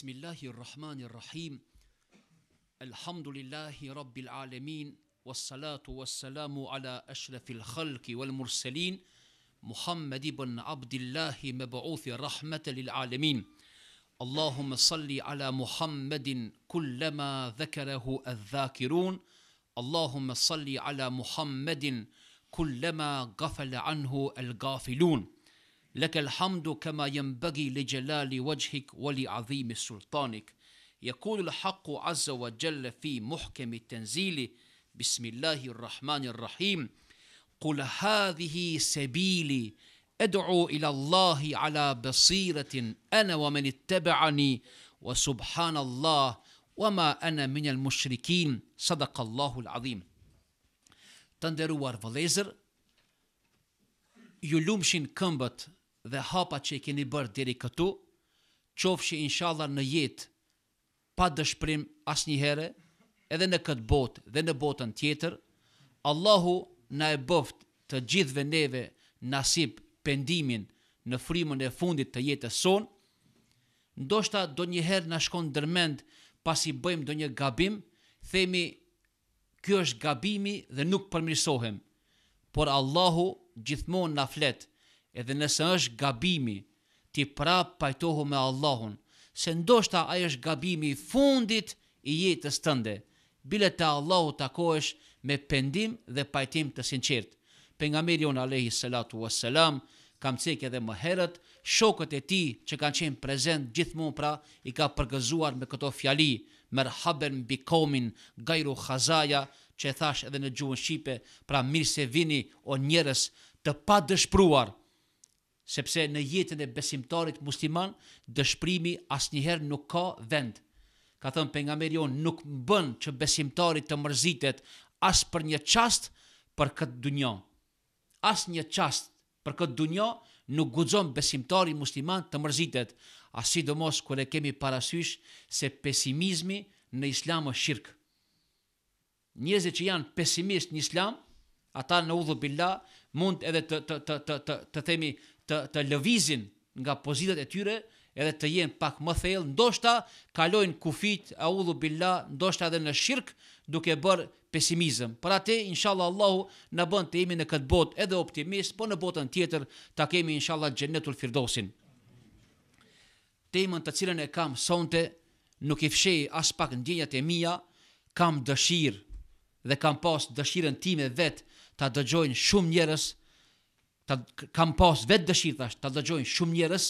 Bismillahirrahmanirrahim. Alhamdulillahi rabbil alamin. Wassalatu wassalamu ala ashrafil khalqi wal mursalin. Muhammad ibn Abdillahi mab'uthi rahmatan lil alamin. Allahumma salli ala Muhammadin kullama dhakarahu adh-dhakirun. Allahumma salli ala Muhammadin kullama ghafala anhu al-ghafilun. لك الحمد كما ينبغي لجلال وجهك ولعظيم سلطانك. يقول الحق عز وجل في محكم التنزيل بسم الله الرحمن الرحيم قل هذه سبيلي أدعو إلى الله على بصيرة أنا ومن اتبعني وسبحان الله وما أنا من المشركين صدق الله العظيم. Të nderuar vëllezër, ju lumshin këmbët dhe hapat që i keni bërë deri këtu, qofshi inshallah në jetë pa dëshpërim asnjëherë, edhe në këtë botë dhe në botën tjetër. Allahu na e bëft të gjithëve neve nasib pendimin në frymën e fundit të jetës sonë. Ndoshta donjëherë na shkon ndërmend pasi bëjmë ndonjë gabim, themi ky është gabimi dhe nuk përmirësohem. Por Allahu gjithmonë na flet, edhe nëse është gabimi, ti prap pajtohu me Allahun, se ndoshta ai është gabimi i fundit i jetës tënde. Bile te Allahu takohesh me pendim dhe pajtim të sinqert. Pejgamberi jon alayhi salatu wassalam kam thënë edhe më herët, shokët e tij që kanë qenë prezent gjithmonë pra i ka përgëzuar me këto fjali, merhaben bi qaumin gairu khazaya, që thash edhe në gjuhën shqipe, pra mirë se vini o njerëz të pa dëshpruar, sepse në jetën e besimtarit musliman dëshprimi asnjëherë nuk ka vend. Ka thënë pejgamberi jon, nuk bën që besimtari të mërzitet as për një çast për këtë dunjë. As një çast për këtë dunjë nuk guxon besimtari musliman të mërzitet, as sidomos kur e kemi parasysh se pesimizmi në islam është shirk. Njerëzit që janë pesimist në islam, ata në udhë billah mund edhe të themi të lëvizin nga pozitat e tyre, edhe të jenë pak më thellë, ndoshta kalojnë kufit, audhu billah, ndoshta edhe në shirk, duke bërë pesimizëm. Për atë, inshallah Allahu na bën të jemi në këtë botë edhe optimist, po në botën tjetër ta kemi inshallah xhennetul firdausin. Temën të cilën e kam sonte nuk i fshej as pak ndjenjat e mia, kam dëshirë dhe kam pas dëshirën time vet ta dëgjojnë shumë njerëz, kam pas vet dëshirë ta dëgjojnë shumë njerëz,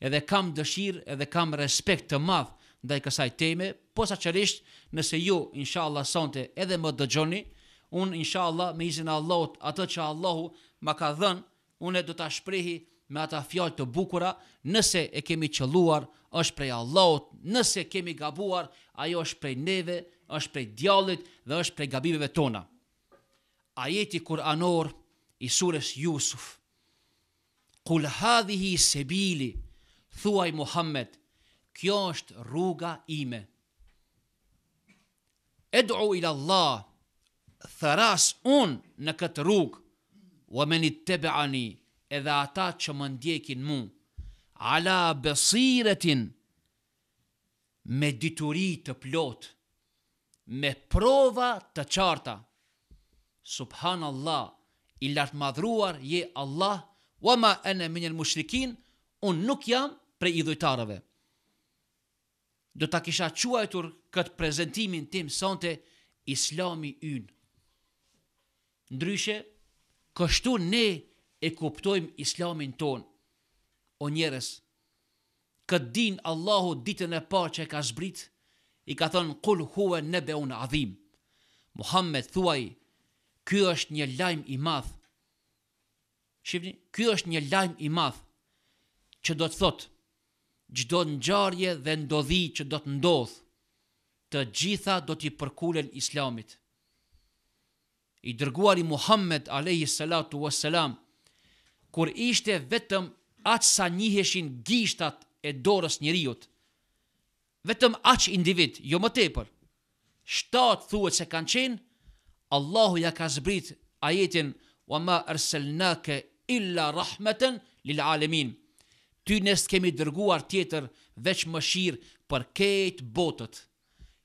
edhe kam dëshirë edhe kam respekt të madh ndaj kësaj teme, posaçërisht nëse ju inshallah sonte edhe më dëgjoni, unë inshallah me izin e Allahut atë që Allahu ma ka dhënë, unë do ta shprehi me ata fjalë të bukura. Nëse e kemi qelluar, është prej Allahut, nëse kemi gabuar, ajo është prej neve, është prej djallit dhe është prej gabimeve tona. Ajeti kuranor i surës Yusuf. Qul hadhihi sabili, thuaj Muhammed, kjo është rruga ime. Ed'u ila Allah, tharas unë në këtë rrugë, wa men ittabi'ani, edhe ata që më ndjekin mu, ala basiretin, me dituri të plot, me prova të qarta. Subhanallah, i lartmadhruar je Allah, wa ma ana min al-mushrikin, unë nuk jam prej idhujtarëve. Do ta kisha quajtur këtë prezentimin tim sonte Islami ynë. Ndryshe, kështu ne e kuptojmë Islamin ton. O njerëz, këtë din Allahu ditën e parë që e ka zbrit, i ka thënë qul huwa nabeun adhim. Muhammed thuaj, ky është një lajm i madh. Shihni, ky është një lajm i madh që do të thotë çdo ngjarje dhe ndodhi që do të ndodh, të gjitha do t'i përkulen Islamit. I dërguari Muhammed alayhi salatu wassalam, kur ishte vetëm aq sa njiheshin gishtat e dorës njeriut, vetëm aq individ, jo më tepër, 7 thuhet se kanë qenë, Allahu ja ka zbrit ajetin wa ma arsalnaka illa rahmatan lil alamin. ty ne s'kemi dërguar tjetër veç mëshirë për këtë botët.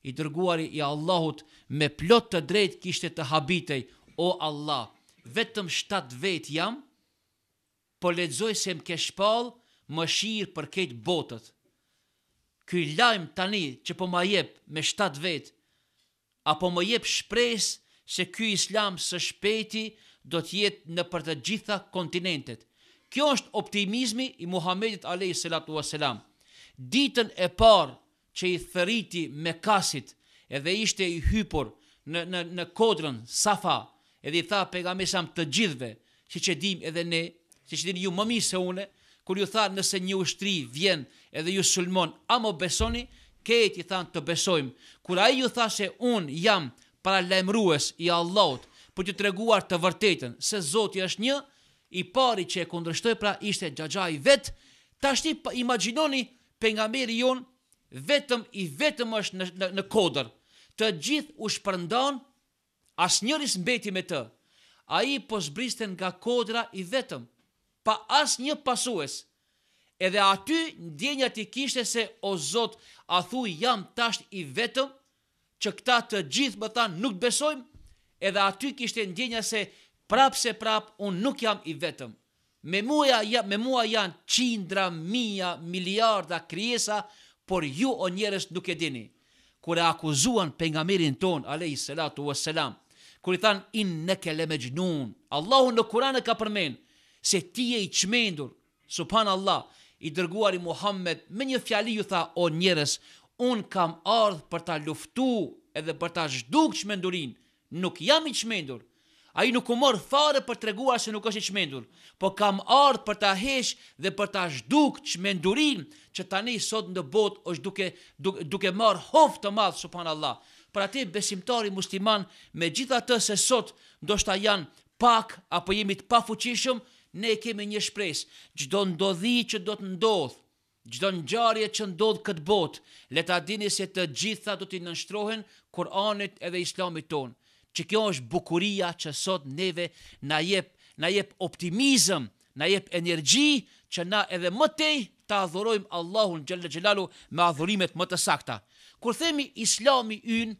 I dërguari i Allahut me plot të drejtë kishte të habitej: o Allah, vetëm 7 vet jam, po lexoj se më ke shpall mëshirë për këtë botët. Ky lajm tani që po ma jep me 7 vet, apo më jep shpresë se ky islam së shpejti do të jetë në për të gjitha kontinentet. Kjo është optimizmi i Muhamedit alayhi salatu wasalam. Ditën e parë që i thëriti Mekasit, edhe ishte i hypur në kodrën Safa, edhe i tha pejgamberi sa të gjithëve, siç e dim edhe ne, siç dini ju më mirë se unë, kur ju tha nëse një ushtri vjen edhe ju sulmon, a më besoni? Këtë i thanë të besojmë. Kur ai ju tha se unë jam paralajmërues i Allahut për t'ju treguar të vërtetën se Zoti është një, i pari që e kundërshtoi pra ishte xhaxha i vet. Tashti imagjinoni pejgamberi jon vetëm është në kodër. Të gjithë u shpërndan, asnjëri s'mbeti me të. Ai po zbriste nga kodra i vetëm, pa asnjë pasues. Edhe aty ndjenjat i kishte se o Zot, a thuj jam tash i vetëm, që këta të gjithë më thanë nuk besojmë. Edhe aty kishte ndjenja se prap unë nuk jam i vetëm. Me mua janë qindra, mija, miliarda krijesa, por ju o njerëz nuk e dini. Kur e akuzuan pejgamberin ton alayhi salatu wassalam, kur i thanë inneke lemejnun, Allahu në Kur'an e ka përmend se ti je i çmendur. Subhanallah, i dërguari Muhammed me një fjali ju tha: o njerëz, un kam ardhur për ta luftu edhe për ta zhduk çmendurin. Nuk jam i çmendur. Ai nuk u mor fare për treguar se nuk është i çmendur, po kam ardhur për ta heq dhe për ta zhduk çmendurin që tani sot në botë është duke marr hof të madh. Subhanallah. Për atë besimtari musliman, megjithatë se sot ndoshta janë pak apo jemi të pafuqishëm, ne kemi një shpresë. Çdo ndodhi që do të ndodh, çdo ngjarje që ndodh këtë botë, le ta dini se të gjitha do t'i nënshtrohen Kur'anit edhe Islamit ton. Që kjo është bukuria që sot neve na jep optimizëm, na jep energji që na edhe më tej të adhurojmë Allahun xhalla xhelalu me adhurimet më të sakta. Kur themi Islami ynë,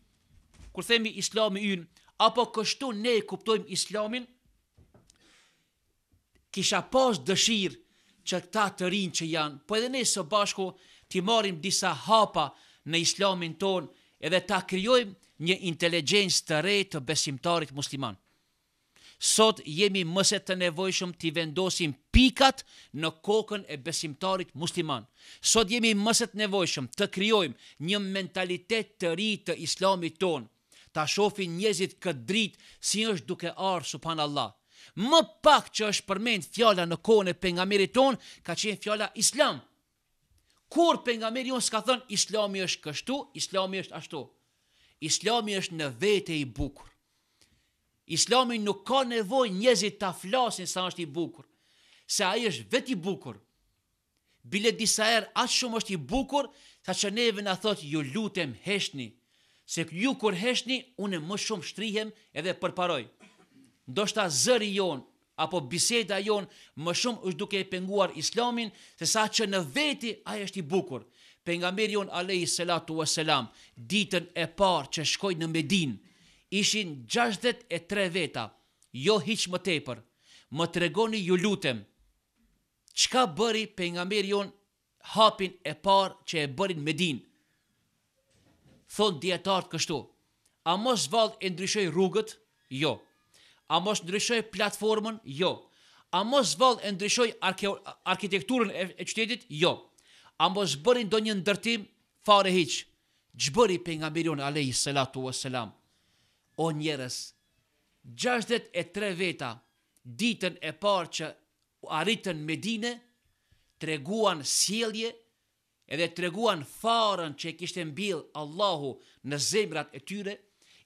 apo kështu ne kuptojmë Islamin, kisha pas dëshirë që këta të rinj që janë, po edhe ne së bashku t'i marrim disa hapa në Islamin ton edhe ta krijojmë një inteligjencë të re të besimtarit musliman. Sot jemi mëse të nevojshëm t'i vendosim pikat në kokën e besimtarit musliman. Sot jemi mëse të nevojshëm të krijojmë një mentalitet të ri të Islamit ton, ta shohin njerëzit këtë dritë si është duke ardhur. Subhanallah. Më pak që është përmend fjala në kohën e pejgamberit ton, ka qenë fjala Islam. Kur pejgamberi jon s'ka thënë Islami është kështu, Islami është ashtu. Islami është në vete i bukur. Islami nuk ka nevojë njerëzit ta flasin sa është i bukur, se ai është vetë i bukur. Bile disa herë aq shumë është i bukur, sa që neve na thotë ju lutem heshni, se ju kur heshni, unë më shumë shtrihem edhe përparoj. Ndoshta zëri jon apo biseda jon më shumë është duke e penguar Islamin, se sa që në veti ai është i bukur. Pejgamberi jon alayhi salatu wassalam, ditën e parë që shkoi në Medinë, ishin 63 veta, jo hiç më tepër. Më tregoni ju lutem, çka bëri pejgamberi jon hapin e parë që e bërin në Medinë? Thon dietarët kështu: a mos vallë e ndryshoi rrugët? Jo. A mos ndryshoi platformën? Jo. A mos vallë e ndryshoi arkitekturën e qytetit? Jo. A mos bëri ndonjë ndërtim? Fare hiç. Ç'bëri pejgamberi jon alayhi salatu wassalam? O njerëz, 63 veta ditën e parë që arritën Medinë, treguan sjellje edhe treguan farën që e kishte mbill Allahu në zemrat e tyre,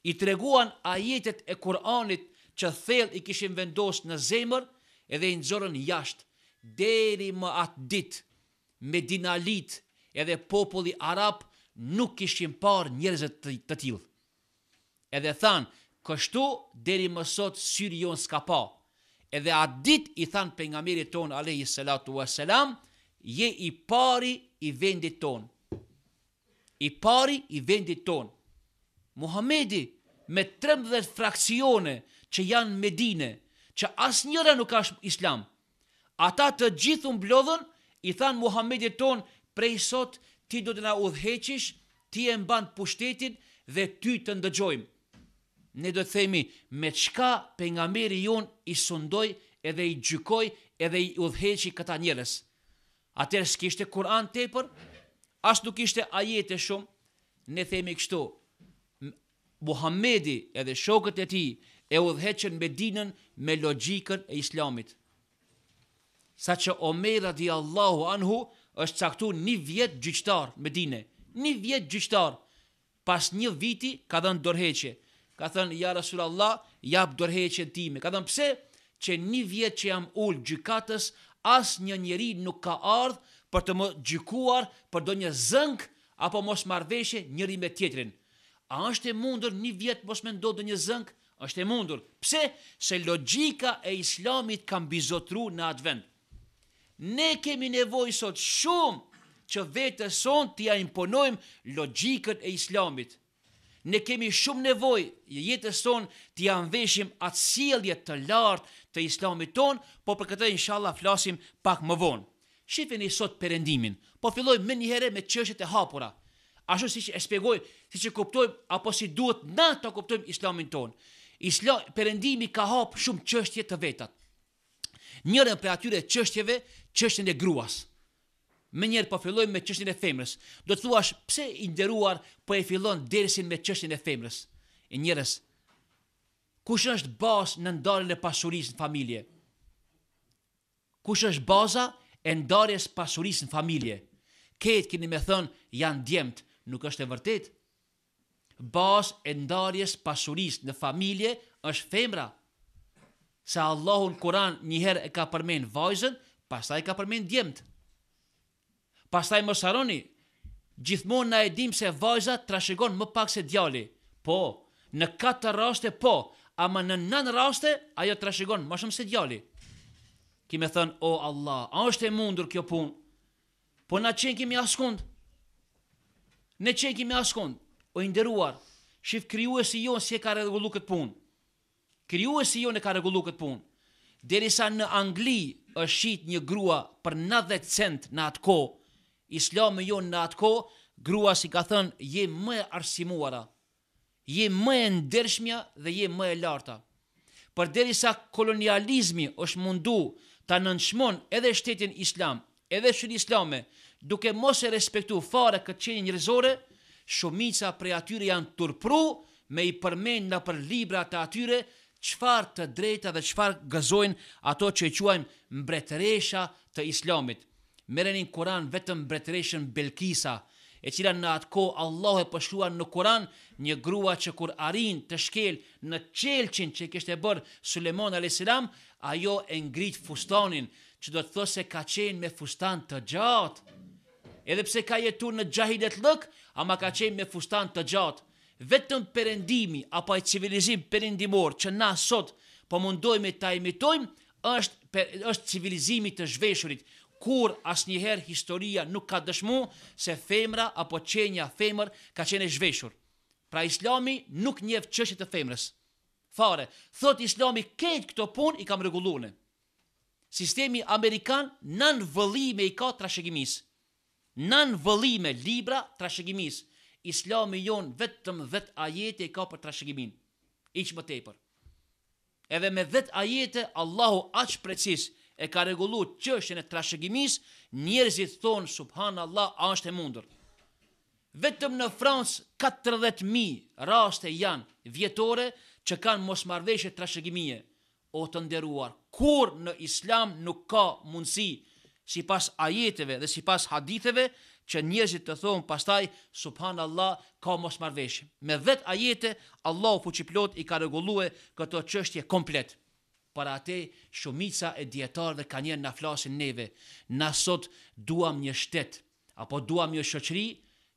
i treguan ajetet e Kur'anit që thellë i kishin vendosur në zemër edhe i nxorën jashtë. Deri më atë ditë, Medinalit edhe populli arab nuk kishin parë njerëz të tillë. Edhe thanë, kështu deri më sot syri jon s'ka pa. Edhe atë ditë i thanë pejgamberit ton alayhi salatu wassalam, je i pari i vendit ton. I pari i vendit ton. Muhamedi me 13 fraksione që janë Medine, që as njëra nuk është islam. Ata të gjithë mblodhën, i thanë Muhamedit ton, prej sot ti do të na udhëheqish, ti e mban pushtetin dhe ty të ndëgjojmë. Ne do të themi me çka pejgamberi jon i sundoi edhe i gjykoi edhe i udhëheqi këta njerëz. Atëherë s'kishte Kur'an tepër, as nuk ishte ajete shumë. Ne themi kështu, Muhamedi edhe shokët e tij e udhëheqën Medinën me logjikën e islamit. Sa që Omer radiallahu anhu është caktu 1 vjet gjyqtar Medine. 1 vjet gjyqtar. Pas 1 viti ka dhënë dorëheqje. Ka thënë, ja Rasulallah, jap dorëheqjen time. Ka thënë, pse? Që 1 vjet që jam ul gjykatës, as një njeri nuk ka ardhur për të më gjykuar për do një zënk apo mos marrëveshje njëri me tjetrin. A është e mundur 1 vjet mos me ndodhë një zënk? Është e mundur. Pse? Se logjika e islamit ka mbizotru në atë vend. Ne kemi nevojë sot shumë që vetes son t'ia imponojmë logjikën e islamit. Ne kemi shumë nevojë jetës son t'ia nveshim atë sjellje të lartë të islamit ton, po për këtë inshallah flasim pak më vonë. Shifeni sot perëndimin. Po fillojmë më një herë me çështjet e hapura. Ashtu siç e shpjegoj, siç e kuptojmë apo si duhet na ta kuptojmë islamin ton. Perëndimi ka hap shumë çështje të vetat. Njërën për atyre çështjeve, çështjen e gruas. Më njerë po fillojmë me çështjen e femrës. Do të thuash, pse i nderuar po e fillon dersin me çështjen e femrës? E njerëz, kush është bazë në ndarjen e pasurisë në familje? Kush është baza e ndarjes pasurisë në familje? Këtë keni me thënë janë djemt, nuk është e vërtet. Bazë e ndarjes pasurisë në familje është femra. Se Allahu në Kur'an njëherë e ka përmend vajzën, pastaj ka përmend djemt. Pastaj mos harroni, gjithmonë na e dim se vajza trashëgon më pak se djali. Po, në 4 raste po, ama në 9 raste ajo trashëgon më shumë se djali. Kime thënë, o Allah, a është e mundur kjo punë? Po na qenë kemi askund. Ne qenë kemi askund. O i nderuar, shif krijuesi jon si e ka rregullu këtë punë. Krijuesi jon e ka rregullu këtë punë. Derisa në Angli është shit një grua për 90 cent në atë kohë, Islami jon në atë kohë, grua si ka thënë, je më e arsimuara, je më e ndershmja dhe je më e larta. Për derisa kolonializmi është mundu ta nënçmon edhe shtetin islam, edhe shën islame, duke mos e respektu fare këtë qenie njerëzore, shumica prej atyre janë turpru me i përmend në për libra të atyre çfarë të drejta dhe çfarë gëzojnë ato që e quajmë mbretëresha të islamit. Merreni në Kur'an vetëm mbretëreshën Belkisa, e cila në atë kohë Allahu e pështruar në Kur'an një grua që kur arrin të shkel në çelçin që kishte bërë Sulejmani alayhis salam, ajo e ngrit fustanin, që do të thotë se ka qenë me fustan të gjatë. Edhe pse ka jetuar në xhahilet lëk, ama ka qenë me fustan të gjatë. Vetëm perëndimi apo ai civilizim perëndimor që na sot po mundojmë ta imitojmë është civilizimi të zhveshurit, kur asnjëherë historia nuk ka dëshmu se femra apo qenja femër ka qenë zhveshur. Pra Islami nuk njeh çështjet e femrës. Fare, thot Islami këtë këto punë i kam rregulluar. Sistemi amerikan nën vëllime i ka trashëgimis. Nën vëllime libra trashëgimis. Islami jon vetëm 10 ajete i ka për trashëgimin. Iq më tepër. Edhe me 10 ajete Allahu aq precis e ka rregulluar çështjen e trashëgimis, njerëzit thonë subhanallahu, është e mundur. Vetëm në Francë 40.000 raste janë vjetore që kanë mosmarrëveshje trashëgimie. O të nderuar, kur në Islam nuk ka mundësi sipas ajeteve dhe sipas haditheve që njerëzit të thonë pastaj subhanallah ka mosmarrëveshje. Me 10 ajete Allahu fuqiplot i ka rregulluar këto çështje komplet. Për atë shumica e dietarëve kanë qenë na flasin neve. Na sot duam një shtet apo duam një shoqëri,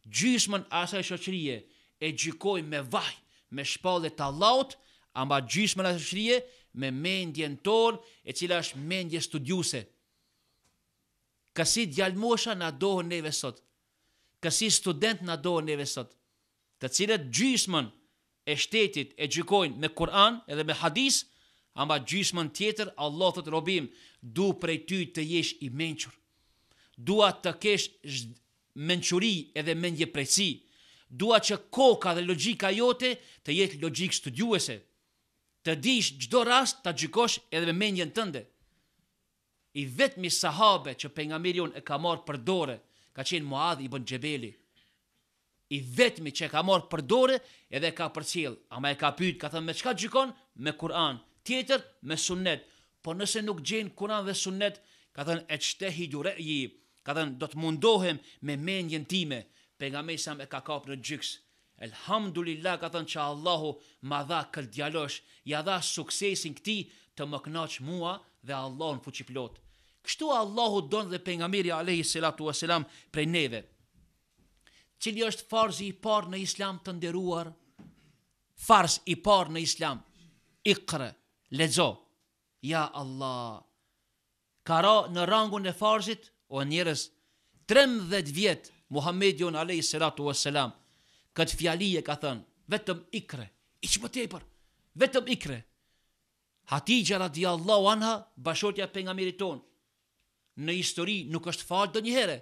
gjysmën asaj shoqërie e gjykojmë me vaj, me shpallje të Allahut, ama gjysmën asaj shoqërie me mendjen tonë, e cila është mendje studiuse. Kësi djalmosha na dohen neve sot. Kësi student na dohen neve sot. Të cilët gjysmën e shtetit e gjykojnë me Kur'an edhe me hadis, ama gjysmën tjetër, Allah thot robim, du prej ty të jesh i menqur. Dua të kesh menquri edhe mendje prejtësi. Dua që koka dhe logjika jote të jetë logjik studiuese. Të dish çdo rast ta gjykosh edhe me mendjen tënde. I vetmi sahabe që pejgamberi e ka marrë për dorë ka qenë Muadh ibn Xhebeli. I vetmi që ka marrë për dorë edhe ka përcjell, ama e ka pyet, ka thënë me çka gjykon? Me Kur'an, tjetër me sunnet. Po nëse nuk gjen Kur'an dhe sunnet, ka thënë ejtehidu ra'yi, ka thënë do të mundohem me mendjen time. Pejgamberi sa e ka kap në gjyks. Elhamdulillah, ka thënë që Allahu ma dha këtë djalosh, ja dha suksesin këtij të më kënaq mua dhe Allahun fuqiplot. Kështu Allahu don dhe pejgamberi alayhi salatu wasalam prej neve. Cili është farzi i parë në Islam të nderuar? Farz i parë në Islam. Iqra, lexo. Ja Allah. Ka ra në rangun e farzit, o njerëz, 13 vjet Muhammediun alayhi salatu wasalam këtë fjali e ka thënë, vetëm ikre, iq më tepër, vetëm ikre. Hatija radiallahu anha, bashortja pejgamberit ton, në histori nuk është falë ndonjëherë,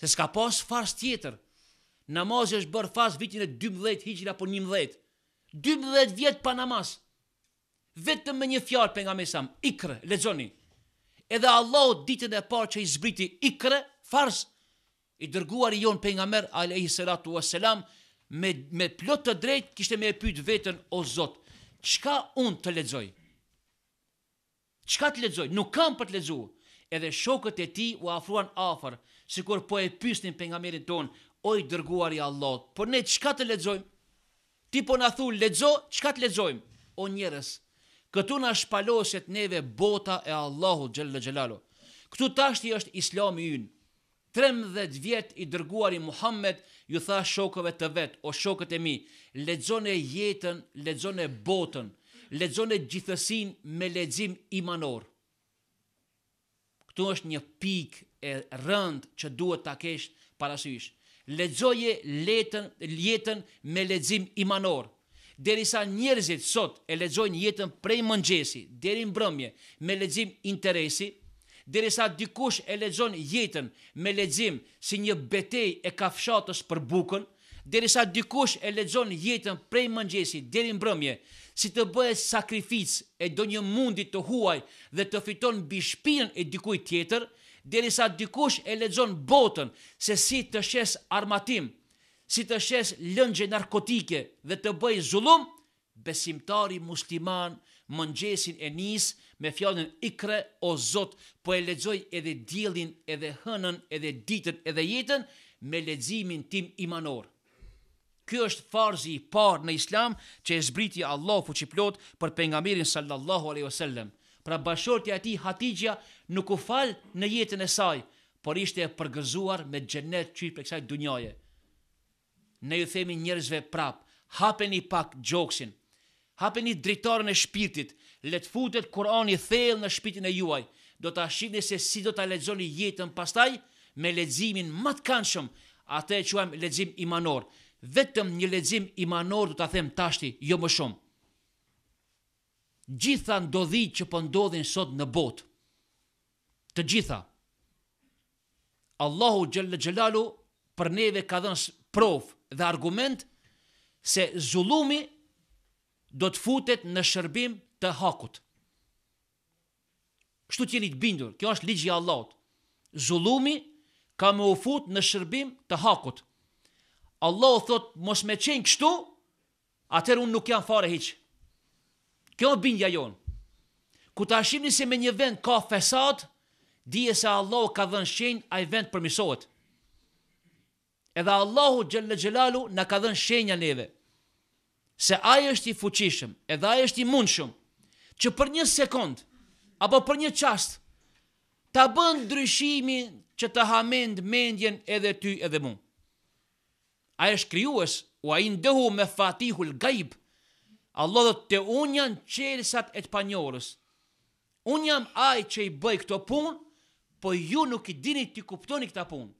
se s'ka pas farz tjetër. Namazi është bërë farz vitin e 12 hijri apo 11. 12 vjet pa namaz. Vetëm me një fjalë pejgamberi sa, ikre, lexoni. Edhe Allahu ditën e parë që i zbriti ikre, farz, i dërguari jon pejgamber alayhi salatu wassalam me plot të drejtë kishte me e pyet veten, o Zot, çka unë të lexoj? Çka të lexoj? Nuk kam për të lexuar. Edhe shokët e tij u afruan afër, sikur po e pyesnin pejgamberin ton, o i dërguari i Allahut, po ne çka të lexojmë? Ti po na thu lexo, çka të lexojmë? O njerëz, këtu na shpaloset neve bota e Allahut xhalla xhelalu. Këtu tashti është Islami ynë. 13 vjet i dërguari Muhammed ju tha shokëve të vet, o shokët e mi, lexoni jetën, lexoni botën, lexoni gjithësinë me lexim imanor. Këtu është një pikë e rëndë që duhet ta kesh parasysh. Lexoje jetën me lexim imanor. Derisa njerëzit sot e lexojnë jetën prej mëngjesi deri në mbrëmje me lexim interesi, derisa dikush e lexon jetën me lexim si një betejë e kafshatës për bukën, derisa dikush e lexon jetën prej mëngjesi deri në mbrëmje si të bëhet sakrificë e ndonjë mundi të huaj dhe të fiton mbi shpinën e dikujt tjetër, derisa dikush e lexon botën se si të shes armatim, si të shes lëngje narkotike dhe të bëj zullum, besimtari musliman mëngjesin e nis me fjalën ikre, o Zot, po e lexoj edhe diellin, edhe hënën, edhe ditën, edhe jetën me leximin tim imanor. Ky është farzi i parë në Islam që e zbriti Allahu fuqiplot për pejgamberin sallallahu alaihi wasallam. Pra bashortja e tij Hatixha nuk u fal në jetën e saj, por ishte e përgëzuar me xhenet çysh për kësaj dunjaje. Ne ju themi njerëzve prap, hapeni pak gjoksin, hapeni dritarën e shpirtit, le të futet Kurani thellë në shpirtin e juaj, do ta shihni se si do ta lexoni jetën pastaj me leximin më të këndshëm, atë e quajmë lexim imanor. Vetëm një lexim imanor do ta them tashti, jo më shumë. Gjitha ndodhit që po ndodhin sot në botë, të gjitha, Allahu xhalla xhelalu për neve ka dhënë provë dhe argument se zullumi do të futet në shërbim të hakut. Kështu t'jeni të bindur, kjo është ligji i Allahut. Zullumi ka më u fut në shërbim të hakut. Allahu thot, mos me qenë kështu, atëherë unë nuk jam fare hiç. Kjo është bindja jonë. Ku ta shihni se me një vend ka fesad, dije se Allahu ka dhënë shenjë ai vend përmirësohet. Edhe Allahu xhalla xhelalu na ka dhënë shenja neve se ai është i fuqishëm, edhe ai është i mundshëm që për një sekond apo për një çast ta bën ndryshimin që të hamend mendjen edhe ty edhe mu. Ai është krijues, u ai ndehu me fatihul gaib. Allah dhe te unë janë qelsat e të panjorës. Unë jam ai që i bëj këto punë, po ju nuk i dini t'i kuptoni këta punë.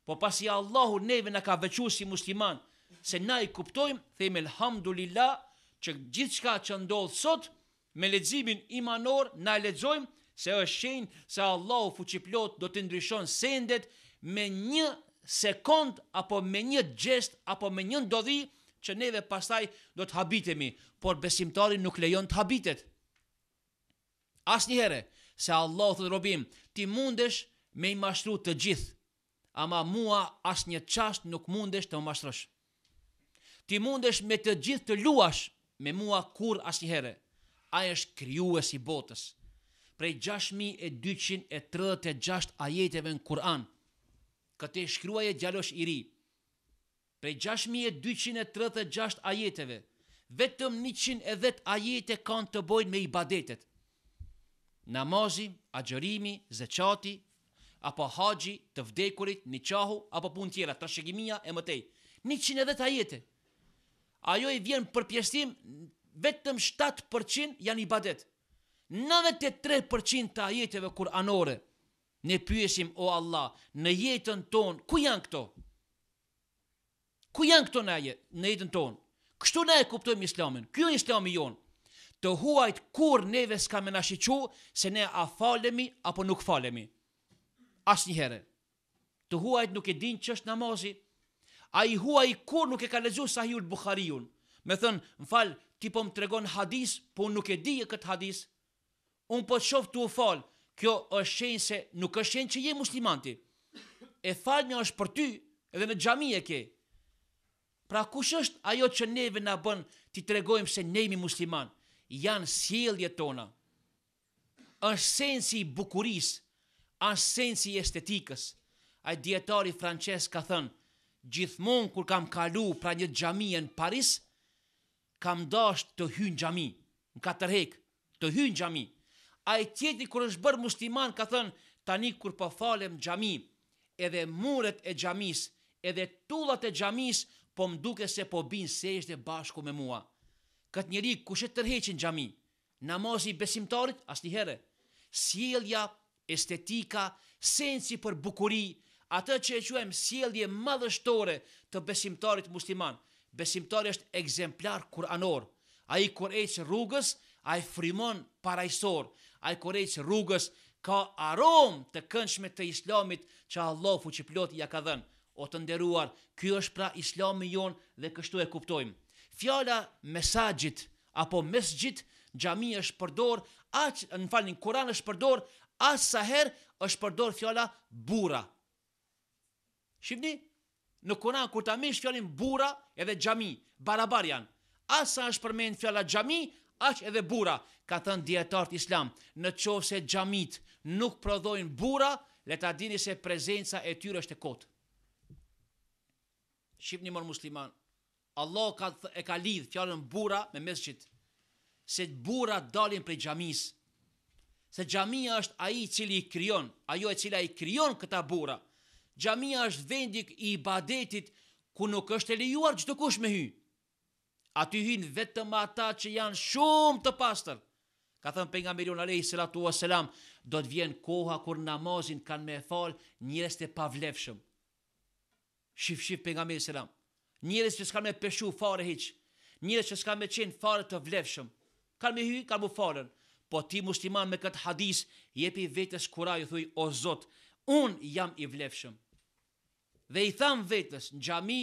Po pasi Allahu neve na ka veçuar si musliman, se na i kuptojmë, themi elhamdulillah që gjithçka që ndodh sot me leximin imanor na lexojmë se është shenjë se Allahu fuqiplot do të ndryshon sendet me një sekond apo me një gest apo me një ndodhi që neve pastaj do të habitemi, por besimtari nuk lejon të habitet. Asnjëherë, se Allahu thotë robim, ti mundesh me i mashtru të gjithë, ama mua asnjë çast nuk mundesh të më mashtrosh. Ti mundesh me të gjithë të luash, me mua kur asnjëherë. Ai është krijuesi i botës. Prej 6236 ajeteve në Kur'an, këtë shkruaje djalosh i ri. Prej 6236 ajeteve, vetëm 110 ajete kanë të bojnë me ibadetet. Namazi, agjërimi, zeqati, apo haxhi të vdekurit, niqahu, apo punë tjera, trashëgimia e mëtej. 110 ajete. Ajo i vjen përpjestim, vetëm 7% janë ibadet. 93% të ajeteve kuranore, ne pyesim, o Allah, në jetën tonë, ku janë këto? Ku janë këto në jetën tonë? Kështu ne e kuptojmë islamin. Ky është islami jonë. Të huajt kur neve s'ka me na shiqu se ne a falemi apo nuk falemi. Asnjëherë. Të huajt nuk e din që është namazi. A i huaj kur nuk e ka lexuar Sahihul Buhariun. Me thënë, m'fal, ti po më tregon hadis, po nuk e di këtë hadis. Unë po të shoh tu u fal. Kjo është shenjë se nuk është shenjë që je muslimanti. E falja është për ty, edhe në xhami e ke. Pra kush është ajo që neve na bën ti tregojmë se ne jemi musliman? Janë sjelljet tona. Është sensi i bukurisë, është sensi i estetikës. Ai dietari francez ka thënë, gjithmonë kur kam kalu pra një xhamie në Paris, kam dashur të hyj në xhami, në katërhek, të hyj në xhami. Ai tjetri kur është bërë musliman ka thënë, tani kur po falem në xhami, edhe muret e xhamis, edhe tullat e xhamis po më duke se po bin sejdë bashku me mua. Këtë njeri kush e tërheqin xhami? Namazi i besimtarit asnjëherë. Sjellja, estetika, sensi për bukuri, atë që e quajmë sjellje madhështore të besimtarit musliman. Besimtari është ekzemplar kuranor. Ai kur ecë rrugës, ai frymon parajsor. Ai kur ecë rrugës ka aromë të këndshme të islamit që Allah fuqiplot ja ka dhënë. O të nderuar, ky është pra islami jon dhe kështu e kuptojmë. Fjala mesajit apo mesgjit, xhami është përdor, në Kur'an është përdor, as sa herë është përdor fjala burra. Shihni, në Kur'an kur ta mish fjalën burra edhe xhami, barabar janë. As sa është përmend fjala xhami, aq edhe burra. Ka thënë dietarët islam, në qoftë se xhamit nuk prodhojnë burra, le ta dini se prezenca e tyre është e kotë. Shqipni mor musliman, Allah e ka lidh fjalën burra me mesgjit, se burra dalin prej xhamis, se xhamia është ai i cili i krijon, ajo e cila i krijon këta burra. Xhamia është vendi i ibadetit ku nuk është e lejuar çdo kush me hy. Aty hyn vetëm ata që janë shumë të pastër. Ka thënë pejgamberi alayhi salatu wasalam, do të vjen koha kur namazin kanë me fal njerëz të pavlefshëm. Shif pejgamberi selam. Njerëz që s'kan me peshu fare hiç, njerëz që s'kan me qenë fare të vlefshëm. Kanë me hy, kanë mu falën. Po ti musliman me këtë hadis jepi vetes kuraj, thuj, o Zot, un jam i vlefshëm. Dhe i tham vetes, në xhami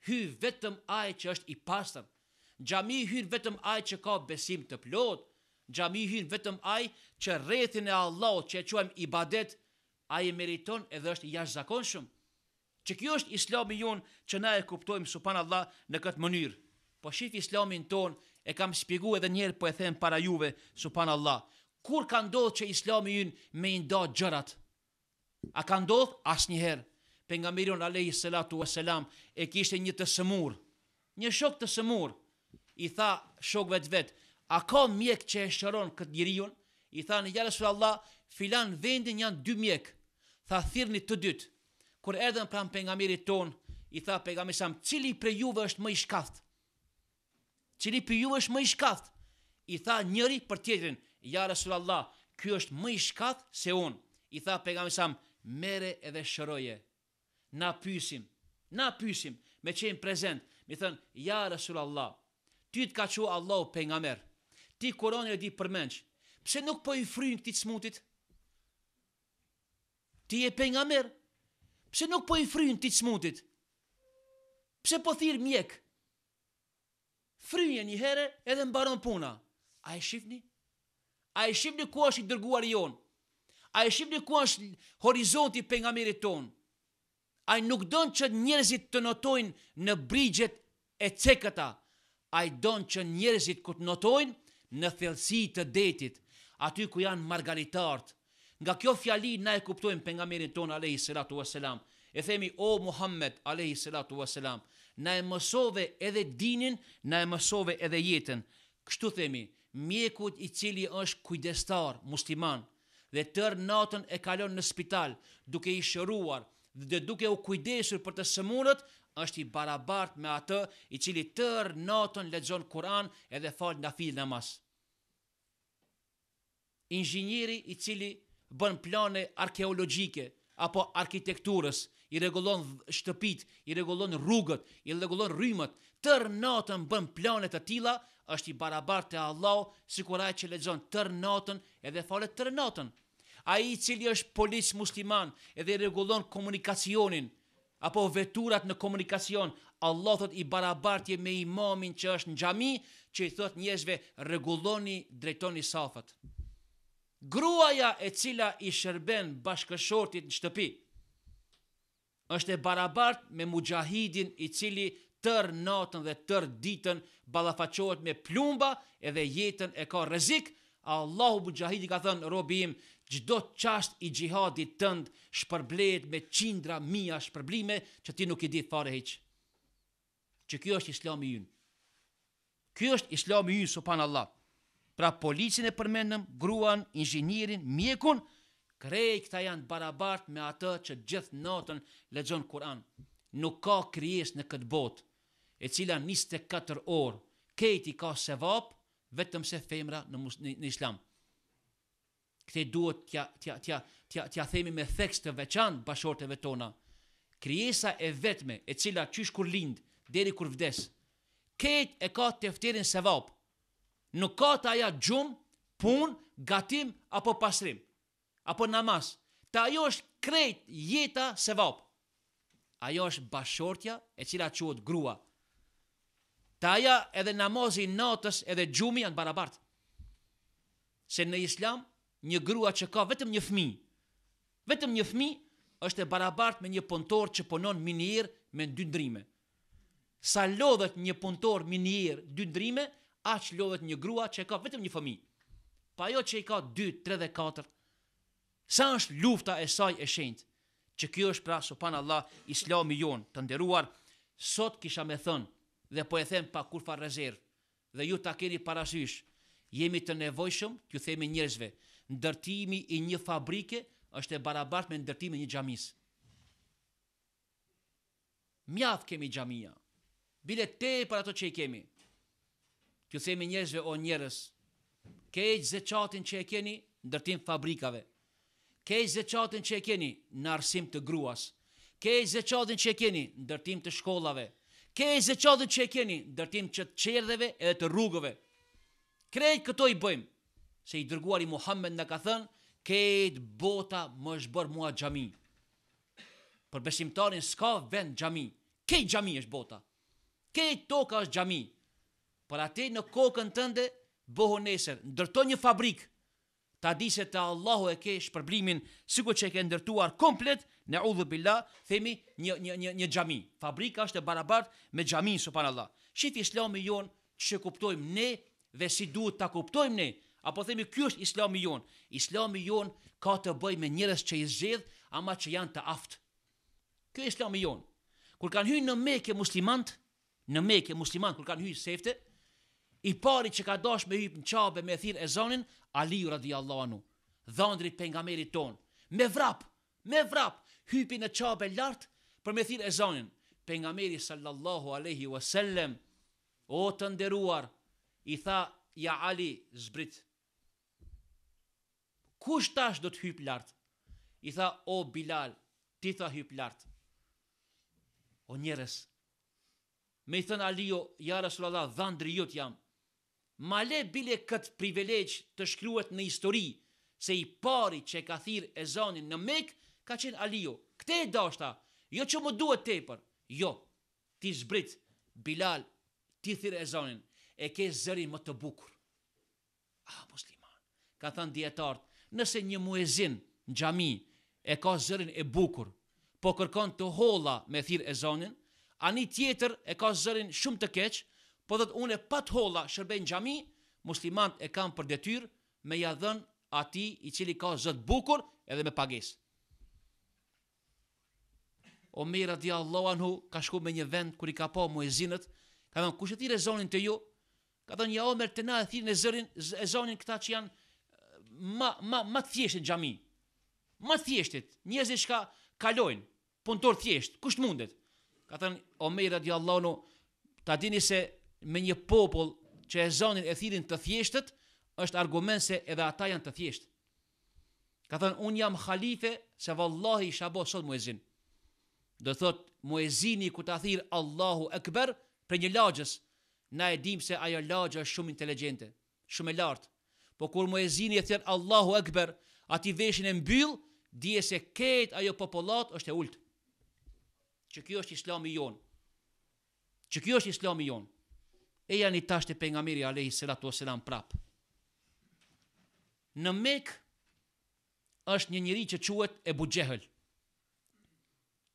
hy vetëm ai që është i pastër. Në xhami hyn vetëm ai që ka besim të plot. Në xhami hyn vetëm ai që rrethin e Allahut që e quajmë ibadet, ai e meriton edhe është i jashtëzakonshëm. Që kjo është islami jon që na e kuptojmë subhanallah në këtë mënyrë. Po shif islamin ton, e kam shpjeguar edhe një herë, po e them para juve subhanallah. Kur ka ndodhur që islami jon me i nda gjërat? A ka ndodhur? Asnjëherë. Pejgamberi alayhi salatu wasalam e kishte një të sëmur, një shok të sëmur. I tha shokëve të vet, a ka mjek që e shëron këtë njeriu? I thanë, ja Resulallah, filan vendin janë 2 mjek. Tha, thirrni të dytë. Kur erdhën pranë pejgamberit ton, i tha pejgamberi sam, cili prej juve është më i shkathtë? Cili prej juve është më i shkathtë? I tha njëri për tjetrin, ja Resulallah, ky është më i shkathtë se unë. i tha pejgamberi sa mere edhe shëroje. Na pysim, me qenë prezent, mi thënë, ja Rasulallah, ty të ka qua Allahu pejgamber, ti Kur'anin e di përmendsh, pse nuk po i fryn këtij smutit? Ti je pejgamber, pse nuk po i fryn këtij smutit? Pse po thirr mjek? Fryje një herë edhe mbaron puna. A e shifni? A e shifni ku është i dërguari jon? A e shifni ku është horizonti i pejgamberit ton? Ai nuk don që njerëzit të notojnë në brigjet e cekëta. Ai don që njerëzit ku të notojnë në thellësi të detit, aty ku janë margaritartë. Nga kjo fjali na e kuptojmë pejgamberin ton alayhi salatu wassalam. E themi o Muhammed alayhi salatu wassalam, na e mësove edhe dinin, na e mësove edhe jetën. Kështu themi, mjeku i cili është kujdestar musliman dhe tërë natën e kalon në spital duke i shëruar dhe duke u kujdesur për të sëmurët, është i barabart me atë i cili tërë natën lexon Kur'an edhe fal nafil namaz. Inxhinieri i cili bën plane arkeologjike apo arkitekturës, i rregullon shtëpit, i rregullon rrugët, i rregullon rrymët, tërë natën bën plane të tilla, është i barabartë te Allahu, sikur ai që lexon tërë natën edhe falet tërë natën. Ai i cili është polic musliman edhe i rregullon komunikacionin apo veturat në komunikacion, Allah thot i barabartje me imamin që është në xhami, që i thot njerëzve rregulloni, drejtoni safat. Gruaja e cila i shërben bashkëshortit në shtëpi është e barabart me mujahidin i cili tërë natën dhe tërë ditën ballafaqohet me plumba edhe jetën e ka rrezik. Allahu mujahidi ka thënë, robi im, çdo çast i xhihadit tënd shpërblehet me qindra mia shpërblime që ti nuk i di fare hiç. Që ky është Islami ynë. Ky është Islami ynë, subhanallah. Pra policin e përmendëm, gruan, inxhinierin, mjekun, krejt këta janë barabart me atë që gjithë natën lexon Kur'an. Nuk ka krijesë në këtë botë e cila 24 orë këti ka sevap, vetëm se femra në Islam. Këtë duhet t'ja themi me theks të veçantë bashorteve tona. Krijesa e vetme e cila qysh kur lind deri kur vdes, këtë e ka tefterin sevap. Nuk ka të aja gjumë, punë, gatim apo pasrim, apo namaz. Të ajo është krejt jeta sevap. Ajo është bashortja e cila quhet grua. Të aja edhe namazi natës edhe gjumi janë barabartë. Se në Islam, një grua që ka vetëm një fëmijë është e barabartë me një punëtor që punon minier me 2 ndrime. Sa lodhet një punëtor minier 2 ndrime, aq lodhet një grua që ka vetëm një fëmijë. Pa ajo që i ka 2, 3 dhe 4. Sa është lufta e saj e shenjtë. Që kjo është pra subhanallah Islami jon të nderuar. Sot kisha me thënë dhe po e them pa kurfar rezervë dhe ju ta keni parasysh, jemi të nevojshëm t'ju themi njerëzve, ndërtimi i një fabrike është e barabartë me ndërtimi i një xhamis. Mjaft kemi xhamia. Bile tepër ato që i kemi. T'ju themi njerëzve, o njerëz, kej zeqatin që e keni ndërtim fabrikave. Kej zeqatin që e keni në arsim të gruas. Kej zeqatin që e keni ndërtim të shkollave. Kej zeqatin që e keni ndërtim të qerdheve edhe të rrugëve. Krejt këto i bëjmë, se i dërguari Muhammed në ka thënë, kejt bota më është bërë mua xhami. Për besimtarin s'ka vend xhami. Kejt xhami është bota. Kejt toka është xhami. Por atë në kokën tënde bëhu nesër, ndërto një fabrik, ta di se te Allahu e ke shpërblimin, sikur që e ke ndërtuar komplet, neudhu billah, themi një xhami. Fabrika është e barabartë me xhamin, subhanallah. Shif Islami jon që kuptojmë ne dhe si duhet ta kuptojmë ne, apo themi ky është Islami jon. Islami jon ka të bëjë me njerëz që i zgjedh, ama që janë të aftë. Ky është Islami jon. Kur kanë hyrë në Mekë musliman, kur kanë hyrë sefte, i pari që ka dash me hyp në Qabe me thirr ezanin, Aliu radhiyallahu anhu, dhëndrit pejgamberit ton, me vrap, hypi në Qabe lart për me thirr ezanin. Pejgamberi sallallahu alaihi wasallam, o të nderuar, i tha, ja Ali, zbrit. Kush tash do të hyp lart? I tha, o Bilal, ti tha hyp lart. O njerëz, me i thënë Alio, ja Rasulallah, dhandri jot jam. Ma le bile këtë privilegj të shkruhet në histori, se i pari që ka thirr ezanin në Mekë ka qenë Alio. Këtë e dashta, jo që më duhet tepër. Jo, ti zbrit, Bilal, ti thirr ezanin, e ke zërin më të bukur. Musliman, ka thënë dietarët, nëse një muezin në xhami e ka zërin e bukur, po kërkon të holla me thirr ezanin, ani tjetër e ka zërin shumë të keq, po thot unë pa të holla shërbej në xhami, muslimant e kanë për detyrë me ja dhënë atij i cili ka zë të bukur edhe me pagesë. Omer radiallahu anhu ka shku me një vend kur i ka pa muezinët, ka thënë kush e thirr ezanin te ju? Ka thënë ja Omer, të na e thirrën ezanin këta që janë ma të thjeshtë në xhami. Ma të thjeshtit, njerëzit që kalojnë, punëtor thjesht, kush mundet? Ka thënë Omer radiallahu anhu, ta dini se me një popull që ezanin e thirrin të thjeshtët, është argument se edhe ata janë të thjeshtë. Ka thënë unë jam khalife se vallahi isha bo sot muezin. Do thot muezini ku ta thirr Allahu Ekber për një lagjës, na e dim se ajo lagja është shumë inteligjente, shumë e lartë. Po kur muezini e thirr Allahu Ekber, ati veshin e mbyll, dije se ketë ajo popullat është e ultë. Që kjo është islami jon. Që kjo është islami jon. E janë i tash të pejgamberi alayhi salatu wasalam prap. Në Mekë është një njeri që quhet Ebu Xehel.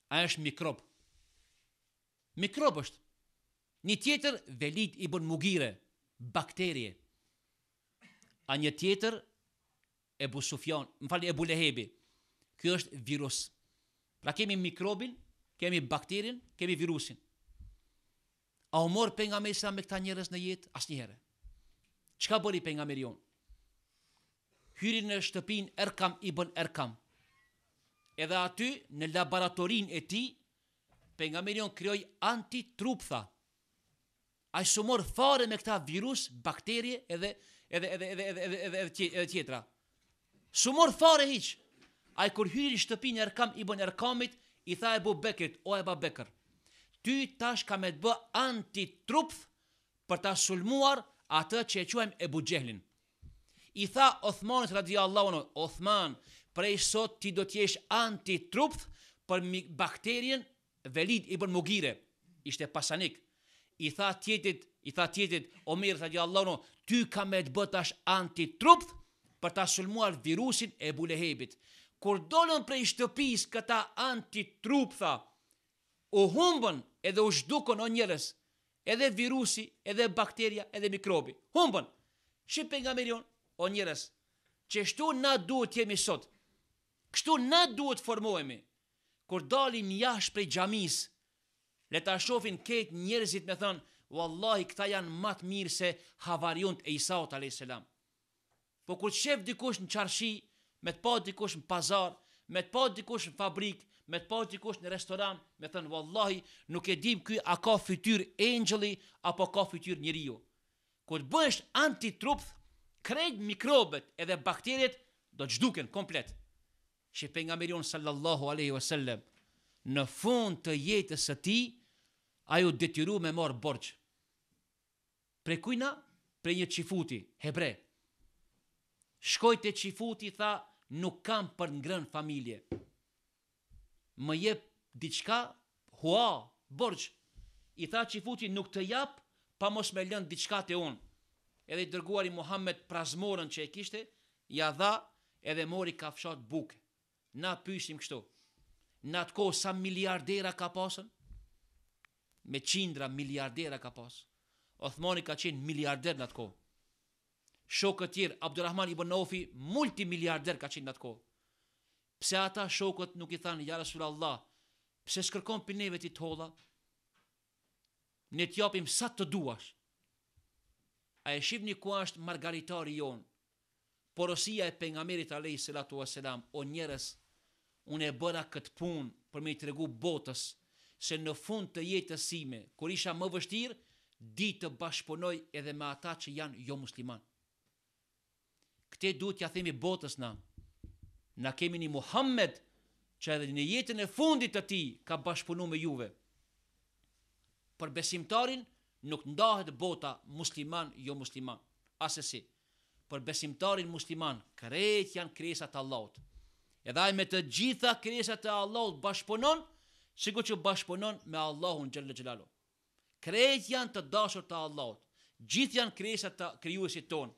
Ai është mikrob. Mikrob është. Një tjetër Velid ibn Mughire, bakterie. A një tjetër Ebu Sufjan, Ebu Lehebi. Ky është virus. Pra kemi mikrobin, kemi bakterin, kemi virusin. A u mor pejgamberi sa me këta njerëz në jetë? Asnjëherë. Çka bëri pejgamberi jon? Hyri në shtëpin Erkam ibn Erkam. Edhe aty në laboratorin e tij pejgamberi jon krijoi antitrup tha. Ai s'u mor fare me këta virus, bakterie edhe tjetra. S'u mor fare hiç. Ai kur hyri në shtëpin Erkam ibn Erkamit i tha Ebu Bekrit, o Ebu Bekr, ty tash ka me të bë antitrup për ta sulmuar atë që e quajmë Ebu Xehlin. I tha Othmanit radiallahu anhu, Othman, prej sot ti do t'jesh antitrup për bakterien Velid ibn Mughire. Ishte pasanik. I tha tjetit Omer radiallahu anhu, ty ka me të bë tash antitrup për ta sulmuar virusin e Ebu Lehebit. Kur dolën prej shtëpis këta antitrup tha, u humbën edhe u zhdukën o njerëz, edhe virusi, edhe bakteria, edhe mikrobi. Humbën. Shqip pejgamberi jon, o njerëz, që shtu na duhet jemi sot. Kështu na duhet formohemi. Kur dalim jashtë prej xhamis, le ta shohin këtë njerëzit me thënë, wallahi këta janë më të mirë se havariunt e Isaut alayhis salam. Po kur shef dikush në çarshi, me të pa dikush në pazar, me të pa dikush në fabrik, me të pa dikush në restoran, me thënë wallahi nuk e dim ky a ka fytyr engjëlli apo ka fytyr njeriu. Kur bësh antitrup, krejt mikrobet edhe bakteriet do të zhduken komplet. Që pejgamberi sallallahu alaihi wasallam në fund të jetës së tij ai u detyru me marr borxh. Prej kujna? Prej një qifuti hebre. Shkoj te qifuti, tha, nuk kam për ngrën familje. Më jep diçka, borxh. I tha qifuti, nuk të jap pa mos me lënë diçka te unë. Edhe i dërguari Muhammed prazmorën që e kishte, ja dha edhe mori kafshat buke. Na pyesim kështu. Në atë kohë sa miliardera ka pasën? Me qindra miliardera ka pasë. Othmani ka qenë miliarder në atë kohë. Shokët tjerë, Abdurrahman ibn Aufi, multimiliarder ka qenë në atë kohë. Pse ata shokët nuk i thanë, ja Rasulallah, pse s'kërkon për neve ti të holla? Ne t'japim sa të duash. A e shihni ku është margaritari jon? Porosia e pejgamberit alayhi salatu wasalam, o njerëz, unë e bëra këtë punë për me i tregu botës se në fund të jetës sime, kur isha më vështirë, di të bashkëpunoj edhe me ata që janë jo musliman. Këte duhet ja themi botës na. Na kemi një Muhammed që edhe në jetën e fundit të tij ka bashkëpunu me juve. Për besimtarin nuk ndahet bota musliman jo musliman, asesi. Për besimtarin musliman krejt janë krijesat e Allahut. Edhe ai me të gjitha krijesat e Allahut bashkëpunon, sikur që bashkëpunon me Allahun xhalla xhelalu. Krejt janë të dashur të Allahut. Gjithë janë krijesat të krijuesit ton.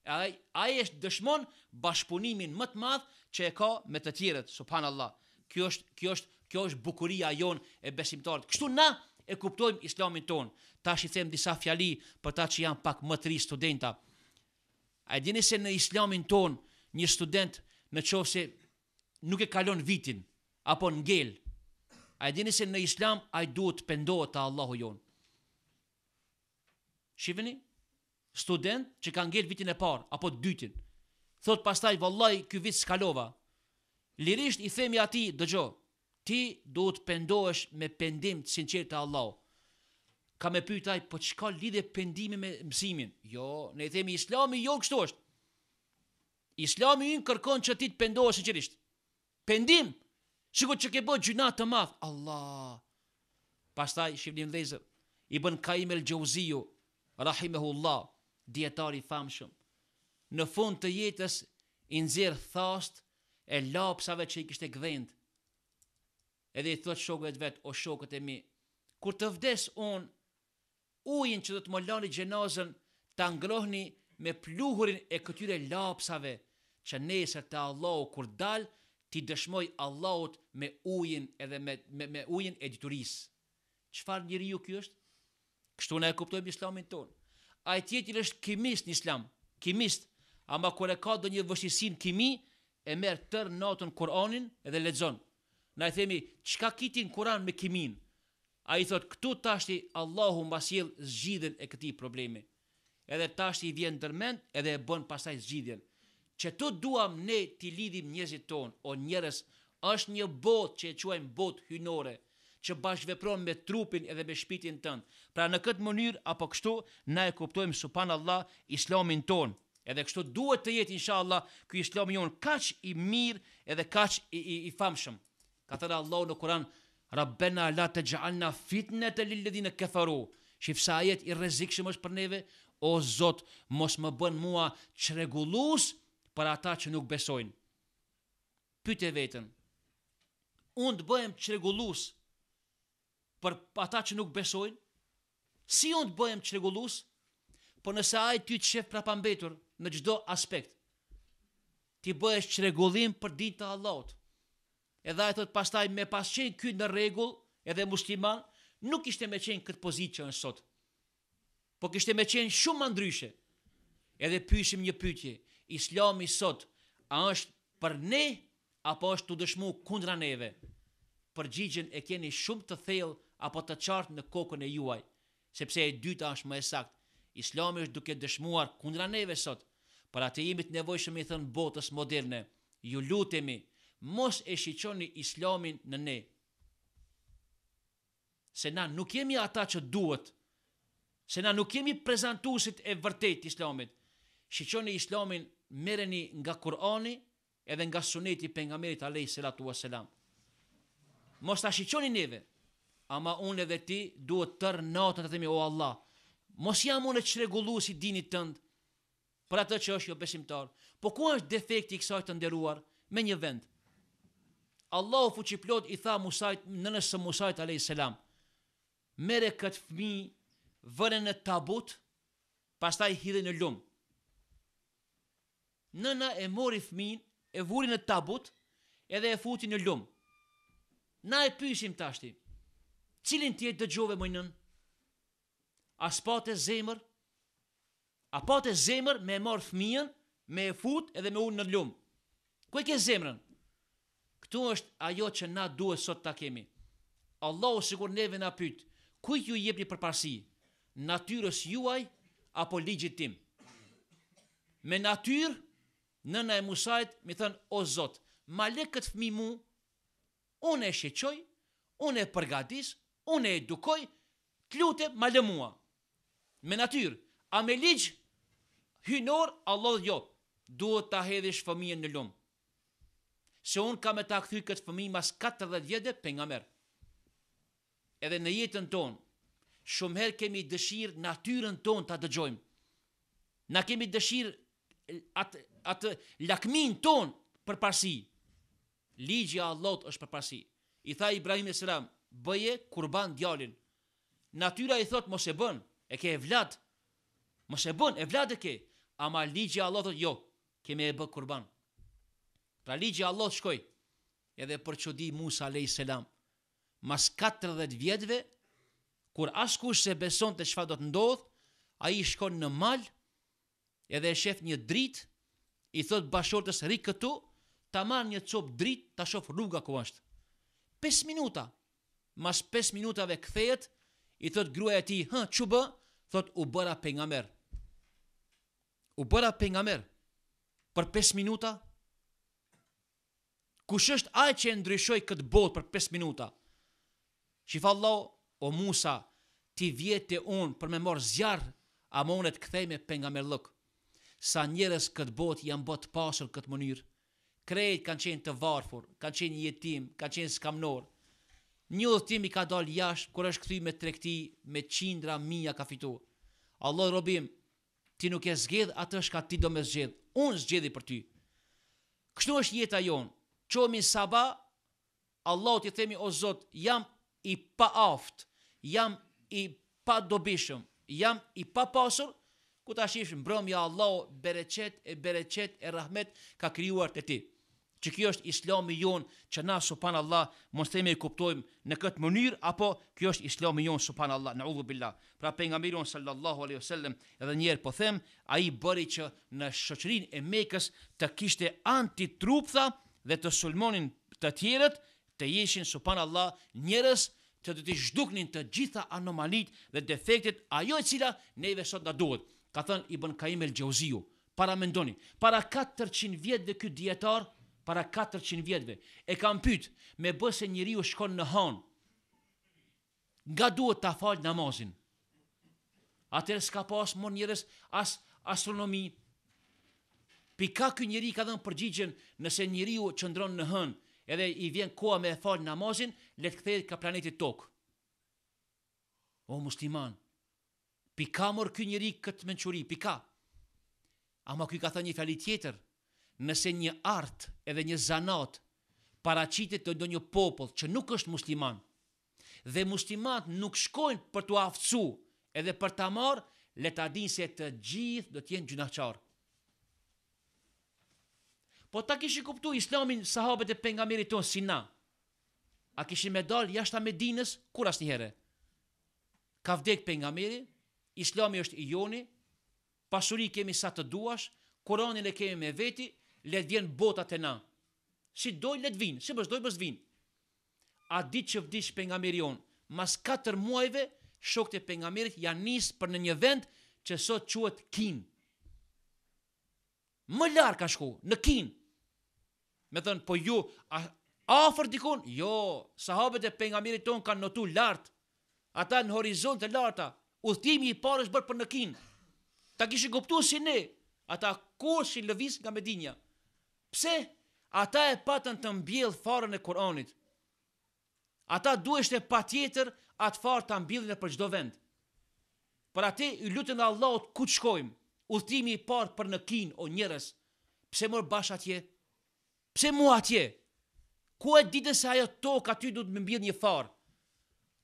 Ai është dëshmon bashkëpunimin më të madh që e ka me të tjerët, subhanallah. Kjo është bukuria jon e besimtarit. Kështu na e kuptojmë islamin ton. Tash I them disa fjali për ta që janë pak më të ri studenta. A dini se në islamin ton një student në qoftë se nuk e kalon vitin apo ngel, a dini se në islam ai duhet të pendohet te Allahu jon. Shifeni, student që ka ngel vitin e parë apo të dytin, thot pastaj vallahi ky vit skalova. Lirisht I themi atij, dëgjoj, ti duhet pendohesh me pendim të sinqert te Allahu. Ka me pyet ai, po çka lidhe pendimi me mësimin? Jo, ne I themi Islami jo kështu është. Islami ynë kërkon që ti të pendohesh sinqerisht. Pendim, sikur që ke bërë gjuna të madh. Allah. Pastaj shihni vëllezër, Ibn Qayyim el-Jauziu rahimahullah, dietari I famshëm, në fund të jetës I nxjerr thast e lapsave që I kishte gdhend. Edhe I thot shokëve vet, o shokët e mi, kur të vdes unë, ujin që do të më lani gjenazën ta ngrohni me pluhurin e këtyre lapsave, që nesër te Allahu kur dal, ti dëshmoj Allahut me ujin edhe me ujin e diturisë. Çfarë njeriu ky është? Kështu na e kuptojmë islamin ton. Ai tjetër është kimist në islam, kimist, ama kur e ka ndonjë vështirësi në kimi, e merr tër natën Kur'anin edhe lexon. Na I themi, çka kiti në Kur'an me kimin? Ai thot, këtu tashti Allahu mbasjell zgjidhjen e këtij problemi. Edhe tashti I vjen ndërmend edhe e bën pastaj zgjidhjen. Që tu duam ne t'i lidhim njerëzit ton, o njerëz, është një botë që e quajmë botë hynore, që bashkëvepron me trupin edhe me shpirtin tënd. Pra në këtë mënyrë apo kështu na e kuptojmë subhanallah islamin ton. Edhe kështu duhet të jetë inshallah ky islam jon kaq I mirë edhe kaq I famshëm. Ka thënë Allahu në Kur'an, Rabbena la taj'alna fitnatan lil ladhina kafaru. Shif sa ajet I rrezikshëm është për neve, o Zot, mos më bën mua çrregullues për ata që nuk besojnë. Pyete veten. Unë të bëhem çrregullues për ata që nuk besojnë? Si unë të bëhem çrregullues? Po nëse ai ty të shef prapambetur në çdo aspekt, ti bëhesh çrregullim për ditën e Allahut. Edhe ai thot pastaj me pas qenë ky në rregull, edhe musliman, nuk ishte me qenë këtë pozitë që është sot. Po kishte me qenë shumë më ndryshe. Edhe pyesim një pyetje, Islami sot a është për ne apo është të dëshmu kundra neve? Përgjigjen e keni shumë të thellë apo të qartë në kokën e juaj, sepse e dyta është më e saktë. Islami është duke dëshmuar kundra neve sot. Për atë jemi të nevojshëm I thënë botës moderne, ju lutemi, mos e shiqoni islamin në ne. Se na nuk jemi ata që duhet, se na nuk jemi prezantuesit e vërtet islamit. Shiqoni islamin, merreni nga Kur'ani edhe nga suneti pejgamberit alayhis salatu wassalam. Mos ta shiqoni neve, ama unë edhe ti duhet tër natën të themi, o Allah, mos jam unë çrregulluesi I dinit tënd për atë që është jo besimtar. Po ku është defekti I kësaj të nderuar? Me një vend. Allahu fuqiplot I tha Musait, nënës së Musait alayhis salam, merre këtë fëmijë, vënë në tabut, pastaj hidhe në lum. Nëna e mori fëmijën, e vuri në tabut, edhe e futi në lum. Na e pyesim tashti, cilin tjetë dëgjove moj nën? As pate zemër? A pate zemër me marr fëmijën, me e fut edhe me unë në lum? Ku e ke zemrën? Këtu është ajo që na duhet sot ta kemi. Allahu sikur neve na pyet, kujt ju jepni përparësi? Natyrës juaj apo ligjit tim? Me natyrë, nëna e Musait mi thënë, o Zot, ma le këtë fëmijë mu, unë e shiqoj, unë e përgatis, unë e edukoj, të lutem ma lë mua. Me natyrë, a me ligj hynor, Allah jo, duhet ta hedhish fëmijën në lum. se unë kam e ta kthy këtë fëmijë mas 40 vjetëve pejgamber. Edhe në jetën tonë, shumë herë kemi dëshirë natyrën tonë ta dëgjojmë. Na kemi dëshirë atë lakmin tonë për parësi. Ligji i Allahut është për parësi. I tha Ibrahim a.s. bëje kurban djalin. Natyra i thot mos e bën, e ke e vlad. Mos e bën, e vlad e ke. Ama ligji i Allahut jo, kemi e bë kurban. Pra ligji i Allahut shkoi. Edhe për çudi Musa a.s. mas 40 vjetëve, kur askush se beson të çfarë do të ndodh, ai shkon në mal, edhe e shef një dritë, i thot bashortës ri këtu, ta marr një copë dritë, ta shoh rruga ku është. 5 minuta. Mas 5 minutave kthehet, i thot gruaja e tij, çu bë? Thot u bëra pejgamber. U bëra pejgamber për 5 minuta. Kush është ai që ndryshoi këtë botë për 5 minuta? Shifë Allah, o Musa, ti vjetë unë për me morë zjarë, a më unë të kthej me pejgamberllëk. Sa njerëz këtë botë janë bot pasur këtë mënyrë. Krejt kanë qenë të varfur, kanë qenë jetim, kanë qenë skamnor. Një udhëtim i ka dalë jashtë, kur është kthy me tregti, me qindra mija ka fitu. Allah robim, ti nuk e zgjedh atë shka ti do me zgjedh. Unë zgjedhi për ty. Kështu është jeta jonë. Qomi sabah, Allah ti themi o Zot, jam i pa aft, jam i pa dobishëm, jam i pa pasur, ku ta shish mbrëmja Allah bereqet e rahmet ka krijuar te ti. Që kjo është islami jon, që na subhanallah mos themi e kuptojmë në këtë mënyrë, apo kjo është islami jon subhanallah, na'udhu billah. Pra pejgamberi sallallahu alaihi wasallam, edhe një herë po them, ai bëri që në shoqërinë e Mekës të kishte antitruptha dhe të sulmonin të tjerët, të jeshin subhanallah njerëz që do të zhduknin të gjitha anomalit dhe defektet, ajo e cila neve sot na duhet. Ka thënë Ibn Qayyim el-Jauziu, para mendoni, para 400 vjetëve ky dietar, para 400 vjetëve, e kam pyet, me bëse njeriu shkon në han, nga duhet ta fal namazin? Atëherë s'ka pas më njerëz as astronomi. Pika ky njeri ka dhënë përgjigjen, nëse njeriu qëndron në hën, edhe i vjen koha me fal namazin, le të kthehet ka planetit Tokë. O musliman, pika mor ky njeri këtë mençuri, pika. Ama ky ka thënë një fjali tjetër, nëse një art edhe një zanat paraqitet të ndonjë popull që nuk është musliman, dhe muslimanët nuk shkojnë për t'u aftësu edhe për ta marrë, le ta dinë se të gjithë do të jenë gjunaqtar. Po ta kishin kuptu islamin sahabët e pejgamberit ton si na, a kishin me dal jashtë Medinës? Kur asnjëherë. Ka vdek pejgamberi, islami është i joni, pasuri kemi sa të duash, Kur'anin e kemi me veti, le të vjen botat e na. Si doj le të vinë, si bësh doj bësh vinë. A ditë që vdiq pejgamberi jon, mas 4 muajve, shokët e pejgamberit janë nisë për në një vend që sot quhet Kin. Më larg ka shku, në Kin. Me thënë, po ju, afër dikon? Jo, sahabët e pejgamberit ton kanë notu lart. Ata në horizont të larta. Udhëtimi i parë është bërë për në Kin. Ta kishin kuptuar si ne. Ata kushin lëviz nga Medinja. Pse? Ata e patën të mbjell farën e Kur'anit. Ata duheshte patjetër atë farë ta mbjellin për çdo vend. Por atë i lutën Allahut ku të shkojmë. Udhëtimi i parë për në Kin, o njerëz. Pse mor bash atje? Pse mua atje? Ku e ditë se ajo tokë aty duhet më mbjell një farë?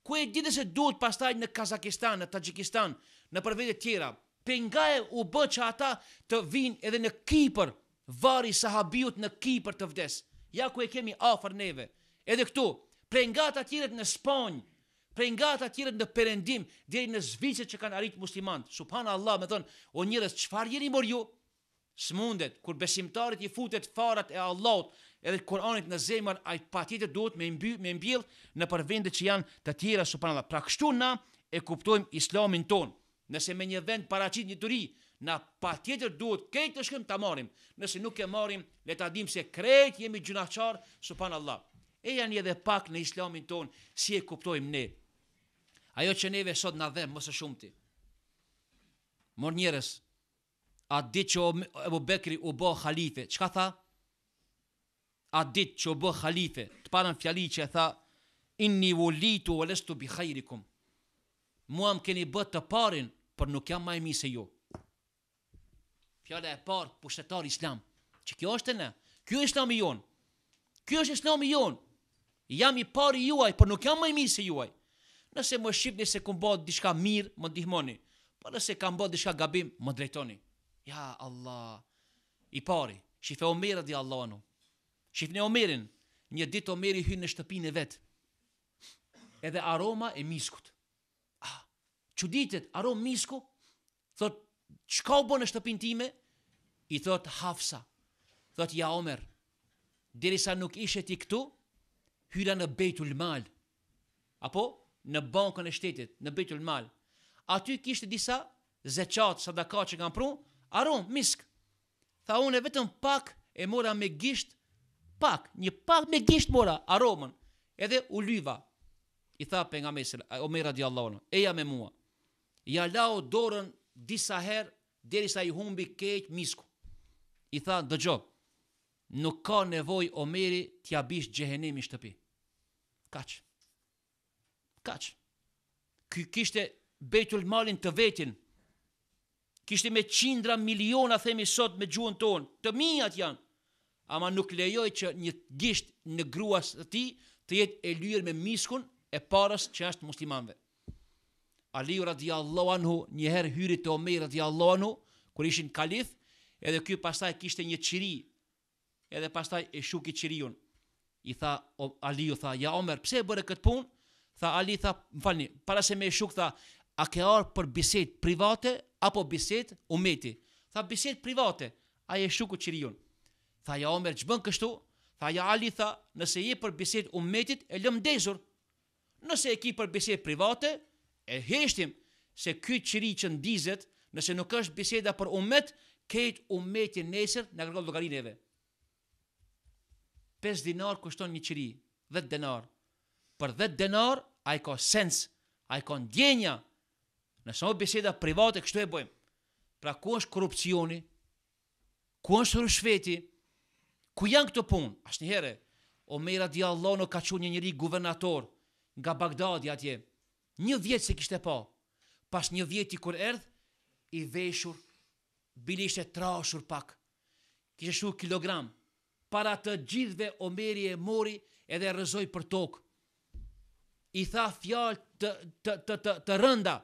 Ku e ditë se duhet pastaj në Kazakistan, në Tajikistan, në përvete tjera? Pengaje u bë që ata të vinë edhe në Kipër, vari sahabiut në Kipër të vdes. Ja ku e kemi afër neve. Edhe këtu, pengat atjiret në Spanjë, pengat atjiret në Perëndim, deri në Zvicër që kanë arrit muslimanët. Subhanallah, me thënë, o njerëz, çfarë jeni mor ju? S'mundet, kur besimtarit i futet farat e Allahut edhe Kur'anit në zemër, ai patjetër duhet me mbjell në përvende që janë të tjera, subhanallah. Pra kështu na e kuptojmë islamin ton. Nëse me një vend paraqit një turi, na patjetër duhet këtë të shkojmë ta marrim. Nëse nuk e marrim, le ta dimë se krejt jemi gjunaqar, subhanallah. E janë edhe pak në islamin ton, si e kuptojmë ne. Ajo që neve sot na dhem më së shumti. Mor njerëz, a ditë që Ebu Bekri u bë halife, çka tha? atë ditë që u bë halife, të parën fjali që e tha, inni wulitu wa lastu bi khayrikum. Mua më keni bë të parin, por nuk jam më i mirë se ju. Fjala e parë, pushtetar islam. Që kjo është ne. Ky është islami jon. Ky është islami jon. Jam i pari juaj, por nuk jam më i mirë se juaj. Nëse më shqipni se kum bë diçka mirë, më ndihmoni. Po nëse kam bë diçka gabim, më drejtoni. Ja Allah. I pari, shife Omer radiallahu anhu. Shifni Omerin, një ditë Omeri hyn në shtëpinë e vet. Edhe aroma e miskut. Çuditet, aromë misku. Thot, çka u bën në shtëpinë time? I thot Hafsa. Thot, ja Omer, derisa nuk ishe ti këtu, hyra në Beitul Mal. Apo në bankën e shtetit, në Beitul Mal. Aty kishte disa zeqat, sadaka që kanë pru, aromë, misk. Tha unë vetëm pak e mora me gisht, një pak me gisht mora aromën, edhe u lyva. I tha pejgamberi Omer radiallahu anhu, eja me mua. Ja lau dorën disa herë derisa i humbi keq misku. I tha, dëgjoj, nuk ka nevojë Omeri t'ja bish xhehenemi shtëpi. Kaç. Ky kishte Beitul Malin të vetin. Kishte me qindra miliona, themi sot me gjuhën tonë, të mijat janë. Ama nuk lejoj që një gisht në gruas të tij të jetë e lyer me miskun e parës që është muslimanëve. Aliu radiallahu anhu njëherë hyri te Omer radiallahu anhu kur ishin kalif, edhe ky pastaj kishte një çiri. Edhe pastaj e shuki çiriun. I tha Aliu, tha, ja Omer, pse e bëre këtë punë? Tha Ali, tha, m'falni, para se me e shuk, tha, a ke ardhur për bisedë private apo bisedë umeti? Tha, bisedë private. Ai e shuku çiriun. Tha, ja Omer, ç'bën kështu? Tha, ja Ali, tha, nëse je për bisedë umetit, e lëm ndezur. Nëse e ki për bisedë private, e heshtim, se ky çiri që ndizet, nëse nuk është biseda për umet, këtë umeti nesër në kërkon llogarinë e vet. 5 dinar kushton një çiri, 10 dinar. Për 10 dinar ai ka sens, ai ka ndjenja. Nëse është biseda private, kështu e bëjmë. Pra ku është korrupsioni? Ku është rishveti? Ku janë këto punë? Asnjëherë. Omer radiallahu anhu ka qenë një njeri guvernator nga Bagdadi atje. 1 vjet se kishte pa. Pas 1 vjeti kur erdh, i veshur, bili ishte trashur pak. Kishte shu kilogram. Para të gjithve Omeri e mori edhe rrëzoi për tokë. I tha fjalë të rënda.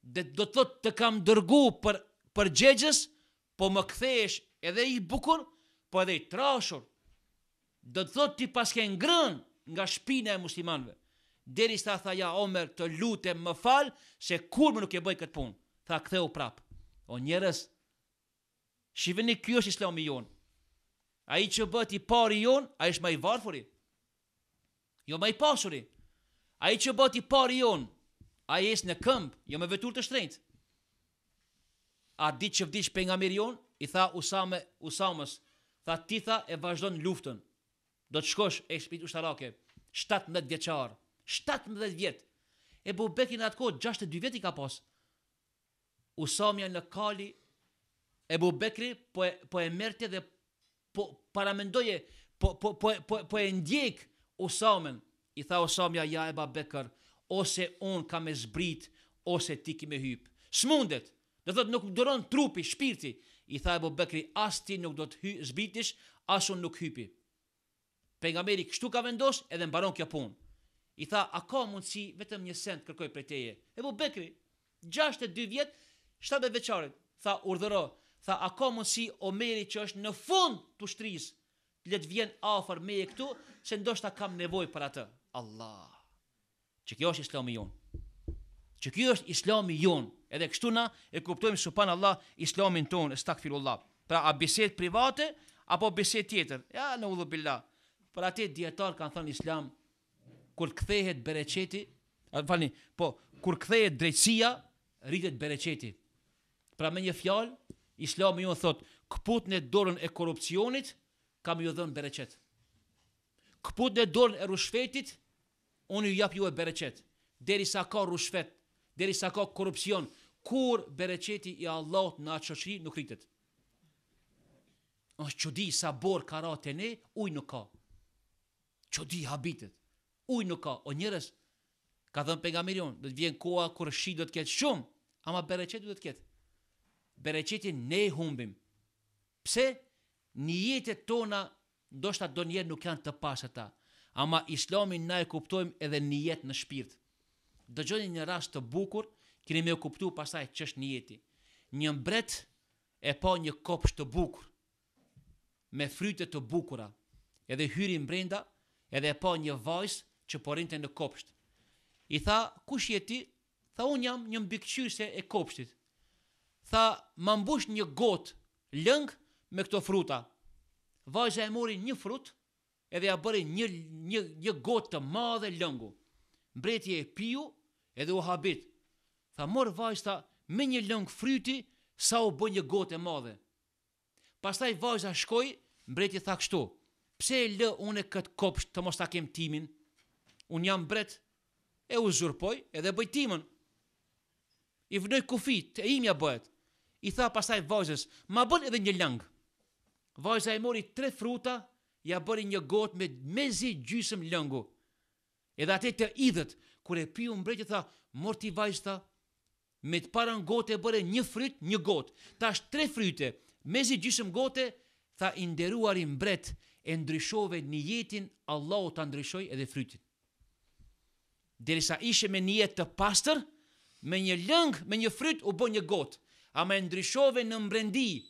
Do të thotë të kam dërgu për xhexhës, po më kthesh edhe i bukur, po edhe i trashur. Do të thotë ti paske ngrën nga shpina e muslimanëve. Derisa tha, ja Omer, të lutem më fal se kur më nuk e bëj këtë punë. Tha, ktheu prap. O njerëz, shihni, ky është Islami jon. Ai që bëhet i pari jon, ai është më i varfuri. Jo më i pasuri. Ai që bëhet i pari jon, ai është në këmbë, jo me vetur të shtrenjtë. A ditë që vdiq pejgamberi jon, i tha Usamës, tha ti tha e vazhdon luftën. Do të shkosh e shpit ushtarake, 17 vjeçar, 17 vjet. Ebu Bekri në atë kohë 62 vjet i ka pas. Usamja në kali, Ebu Bekri po e merrte dhe po paramendoje, po e ndjek Usamën. I tha Usamja, ja Ebu Bekër, ose on ka me zbrit, ose ti ki me hyp. S'mundet. Do thot nuk duron trupi, shpirti. I tha Ebu Bekri, as ti nuk do të zbritish, as unë nuk hypi. Pejgamberi kështu ka vendos edhe mbaron kjo punë. I tha, a ka mundësi vetëm 1 cent kërkoj prej teje? Ebu Bekri, 62 vjet, 70 vjeçarit, tha urdhëro. Tha, a ka mundësi Omeri që është në fund të ushtrisë, le të vjen afër meje këtu, se ndoshta kam nevojë për atë. Allah. Që kjo është Islami jon. Që kjo është Islami jon. Edhe kështu na e kuptojmë subhanallah Islamin ton, estagfirullah. Pra a bisedë private apo bisedë tjetër? Ja, naudhu billah. Për atë dietar kanë thënë Islam, kur kthehet bereqeti, kur kthehet drejtësia, rritet bereqeti. Pra me një fjalë, Islami ju thot, këputni dorën e korrupsionit, kam ju dhënë bereqet. Këputni dorën e rushfetit, unë ju jap ju e bereqet. Derisa ka rushfet, derisa ka korrupsion, kur bereqeti i Allahut në atë shoqëri nuk rritet. është çudi sa bor ka ra te ne, ujë nuk ka. Çudi habitet. Ujë nuk ka. O njerëz, ka thënë pejgamberi jon, do të vjen koha kur shi do të ketë shumë, ama bereqet do të ketë. Bereqetin ne humbim. Pse? Niyetet tona ndoshta donjëherë nuk janë të pastërta, ama Islamin na e kuptojmë edhe nijet në shpirt. Dëgjoni një rast të bukur, keni më kuptu pastaj ç'është niyeti. Një mbret e pa një kopsht të bukur me fryte të bukura. Edhe hyri brenda, edhe e pa një vajzë që po rrinte në kopsht. I tha, kush je ti? Tha, unë jam një mbikëqyrëse e kopshtit. Tha, ma mbush një gotë lëng me këto fruta. Vajza e mori një frut, edhe ja bëri një gotë të madhe lëngu. Mbreti e piu, edhe u habit. Tha, mor vajza me një lëng fryti, sa u bë një gotë e madhe. Pastaj vajza shkoi, mbreti tha kështu, pse e lë une këtë kopsht të mos ta kem timin? Unë jam mbret, e u zurpoj edhe bëj timën. I vnoj kufit, e imja bëhet. I tha pastaj vajzës, ma bën edhe një lëng. Vajza e mori 3 fruta, ja bëri një gotë me mezi gjysëm lëngu. Edhe atë të idhët, kur e piu mbreti tha, mor ti vajzë, me të parën gotë e bëre një fryt, një gotë. Tash 3 fryte, mezi gjysëm gote, tha i nderuari mbret, e ndryshove niyetin, Allahu ta ndryshoi edhe frytin. Derisa ishe me nijet të pastër, me një lëng, me një fryt u bë një gotë. Ama e ndryshove në mbrendi,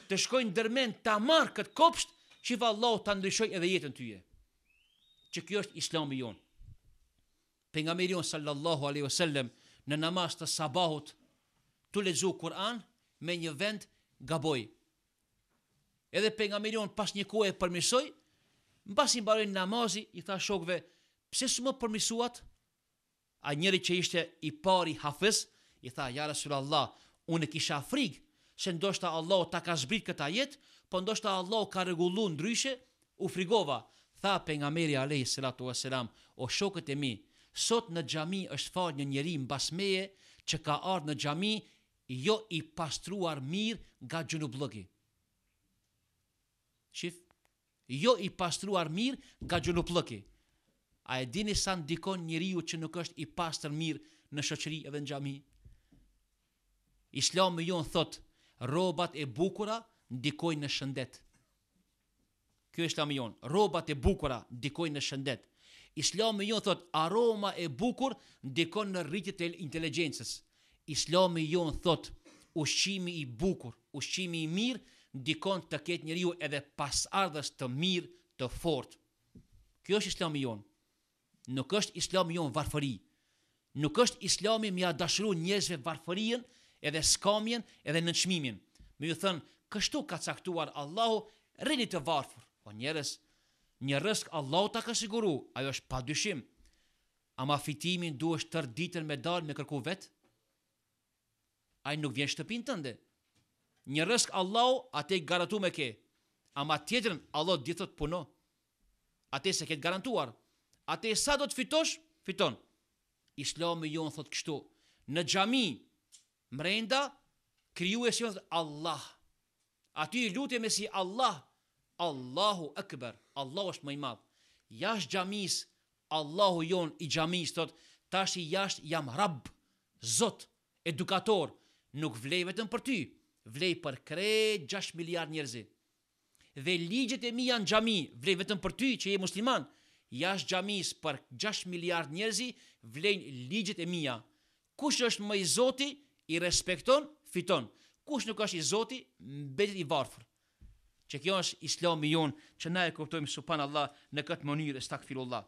të shkojnë dërmend ta marr këtë kopsht, që Allahu ta ndryshoi edhe jetën tyje. Që kjo është Islami jon. Pejgamberi jon sallallahu alaihi wasallam në namaz të sabahut tu lexu Kur'an me një vend gaboj. Edhe pejgamberi jon pas një kohe përmirësoi, mbasi mbaroi namazi, i tha shokëve, pse s'më përmirësuat? A njëri që ishte i pari hafiz, i tha, ja Rasulullah, unë kisha frikë se ndoshta Allah ta ka zbrit këtë ajet, po ndoshta Allah ka rregulluar ndryshe, u frigova. Tha pejgamberi alayhi salatu wassalam, o shokët e mi, sot në xhami është fal një njeri mbas meje që ka ardhur në xhami jo i pastruar mirë nga gjunublëki. Shif, jo i pastruar mirë nga gjunublëki. A e dini sa ndikon njeriu që nuk është i pastër mirë në shoqëri edhe në xhami? Islami jon thot, rrobat e bukura ndikojnë në shëndet. Ky është Islami jon, rrobat e bukura ndikojnë në shëndet. Islami jon thot, aroma e bukur ndikon në rritjet e inteligjencës. Islami jon thot, ushqimi i bukur, ushqimi i mirë ndikon të ketë njeriu edhe pasardhës të mirë, të fortë. Kjo është Islami jon. Nuk është Islami jon varfëri. Nuk është Islami më ia dashuru njerëzve varfërinë, edhe skamjen, edhe nënçmimin. Me ju thënë, kështu ka caktuar Allahu, rini të varfër. O njerëz, një rrezik Allahu ta ka siguru, ajo është pa dyshim. Ama fitimin duhesh tërë ditën me dalë me kërku vetë? Ai nuk vjen shtëpinë tënde. Një rrezik Allahu, atë i garantu me ke. Ama tjetërën, Allah ditët puno. Atë se ke garantuar. Atë sa do të fitosh, fiton. Islami jon thot kështu, në xhami mrenda krijuesi jon Allah. Aty i lutemi si Allah, Allahu Akbar, Allahu është më i madh. Jashtë xhamis, Allahu jon i xhamis thot, tash i jashtë jam Rabb, Zot, edukator, nuk vlej vetëm për ty, vlej për krejt 6 miliard njerëzi. Dhe ligjet e mia në xhami vlej vetëm për ty që je musliman. Jashtë xhamis për 6 miliard njerëzi vlejnë ligjet e mia. Kush është më i Zoti, i respekton, fiton. Kush nuk është i Zoti, mbetet i varfër. Që kjo është Islami jon, që na e kuptojmë subhanallah në këtë mënyrë, stakfirullah.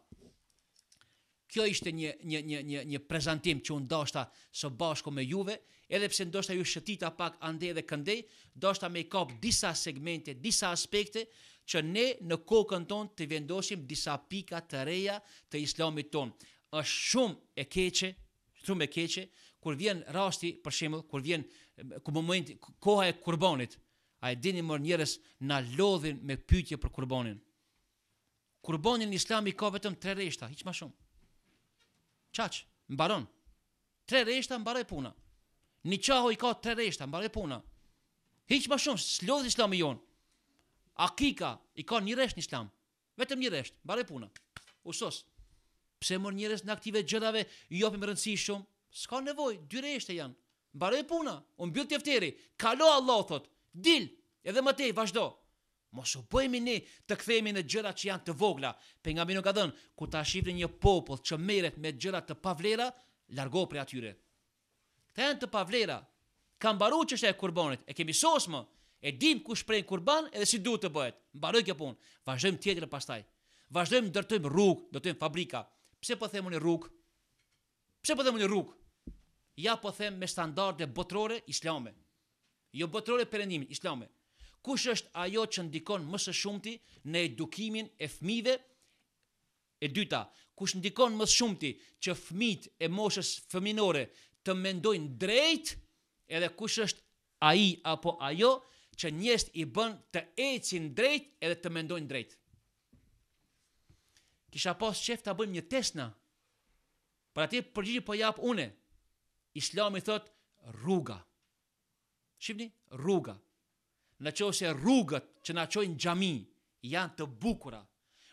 Kjo ishte një prezantim që unë dashta së bashku me juve, edhe pse ndoshta ju shëtita pak ande dhe këndej, dashta me i kap disa segmente, disa aspekte, që ne në kokën tonë të vendosim disa pika të reja të Islamit tonë. Është shumë e keqe, kur vjen rasti, për shembull, kur vjen koha e kurbanit, a e dini më njerëz na lodhin me pyetje për kurbanin. Kurbanin në Islam i ka vetëm 3 rreshta, hiç më shumë. Çaq, mbaron. 3 rreshta mbaroi puna. Niqahu i ka 3 rreshta, mbaroi puna. Hiç më shumë, s'lodh Islami jon. Akika i ka një resht në islam. Vetëm një resht, mbare puna. Usos. Pse mor njerëz në aktive gjërave, i japim rëndësi shumë? S'ka nevojë, 2 reshte janë. Mbaroj puna, u mbyll tefteri. Kalo Allah thot, dil, edhe më tej vazhdo. Mos u bëjmë ne të kthehemi në gjëra që janë të vogla. Pejgamberi ka thënë, kur ta shihni një popull që merret me gjëra të pavlera, largo prej atyre. Këta janë të pavlera. Ka mbaruar çështja e kurbanit. E kemi sosmë. E dim ku shpreh kurban edhe si duhet të bëhet. Mbaroj kjo punë. Vazhdojmë tjetër pastaj. Vazhdojmë ndërtojmë rrugë, ndërtojmë fabrika. Pse po themuni rrugë? Pse po themuni rrugë? Ja po them me standarde botërore islame. Jo botërore perëndimit, islame. Kush është ajo që ndikon më së shumti në edukimin e fëmijëve? E dyta, kush ndikon më së shumti që fëmijët e moshës fëminore të mendojnë drejt, edhe kush është ai apo ajo që njerëzit i bën të ecin drejt edhe të mendojnë drejt. Kisha pas qef ta bëjmë një test na. Për atë përgjigje po jap une. Islami thot rruga. Shihni, rruga. Në qoftë se rrugët që na çojnë xhami janë të bukura,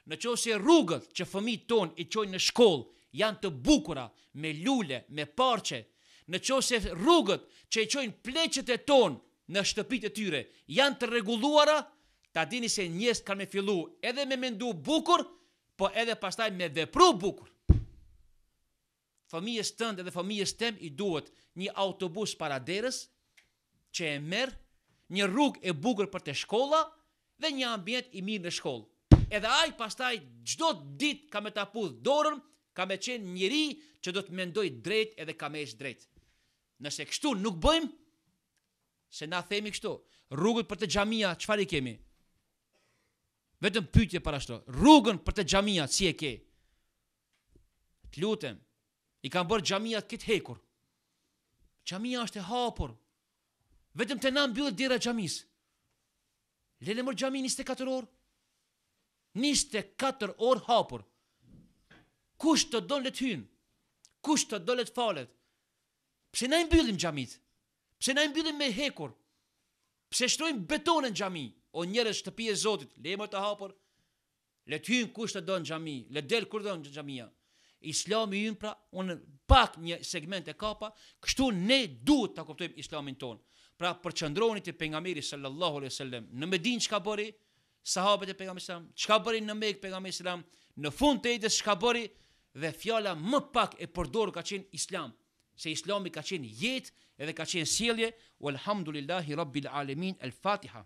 në qoftë se rrugët që fëmijët ton i çojnë në shkollë janë të bukura, me lule, me parçe, në qoftë se rrugët që i çojnë pleqet e ton në shtëpitë e tyre janë të rregulluara, ta dini se njerëz kanë me fillu edhe me mendu bukur, po edhe pastaj me vepru bukur. Fëmijës tënd edhe fëmijës tem i duhet një autobus para derës që e merr, një rrugë e bukur për te shkolla dhe një ambient i mirë në shkollë. Edhe ai pastaj çdo ditë ka me ta pudh dorën, ka me qenë njëri që do të mendoj drejt edhe ka me ecë drejt. Nëse kështu nuk bëjmë, se na themi kështu, rrugët për te xhamia çfarë i kemi? Vetëm pyetje para shto. Rrugën për te xhamia si e ke? Të lutem, i kanë bërë xhamia këtë hekur. Xhamia është e hapur. Vetëm të na mbyllet dera xhamis. Lele mor xhami 24 orë. 24 orë hapur. Kush të don le të hyjë? Kush të do le të falet? Pse na i mbyllim xhamit? Pse na i mbyllim me hekur? Pse shtrojmë beton në xhami? O njerëz shtëpi e Zotit, le më të hapur. Le të hyjnë kush të don në xhami, le del kur don në xhamia. Islami ynë pra, unë pak një segment e kapa, kështu ne duhet ta kuptojmë islamin ton. Pra përqendroni te pejgamberi sallallahu alaihi wasallam. Në Medinë çka bëri sahabët e pejgamberit sallam, çka bëri në Mekë pejgamberi sallam, në fund të jetës çka bëri dhe fjala më pak e përdorur ka qenë islam. Se islami ka qenë jetë edhe ka qenë sjellje. Walhamdulillahi rabbil alamin. El Fatiha.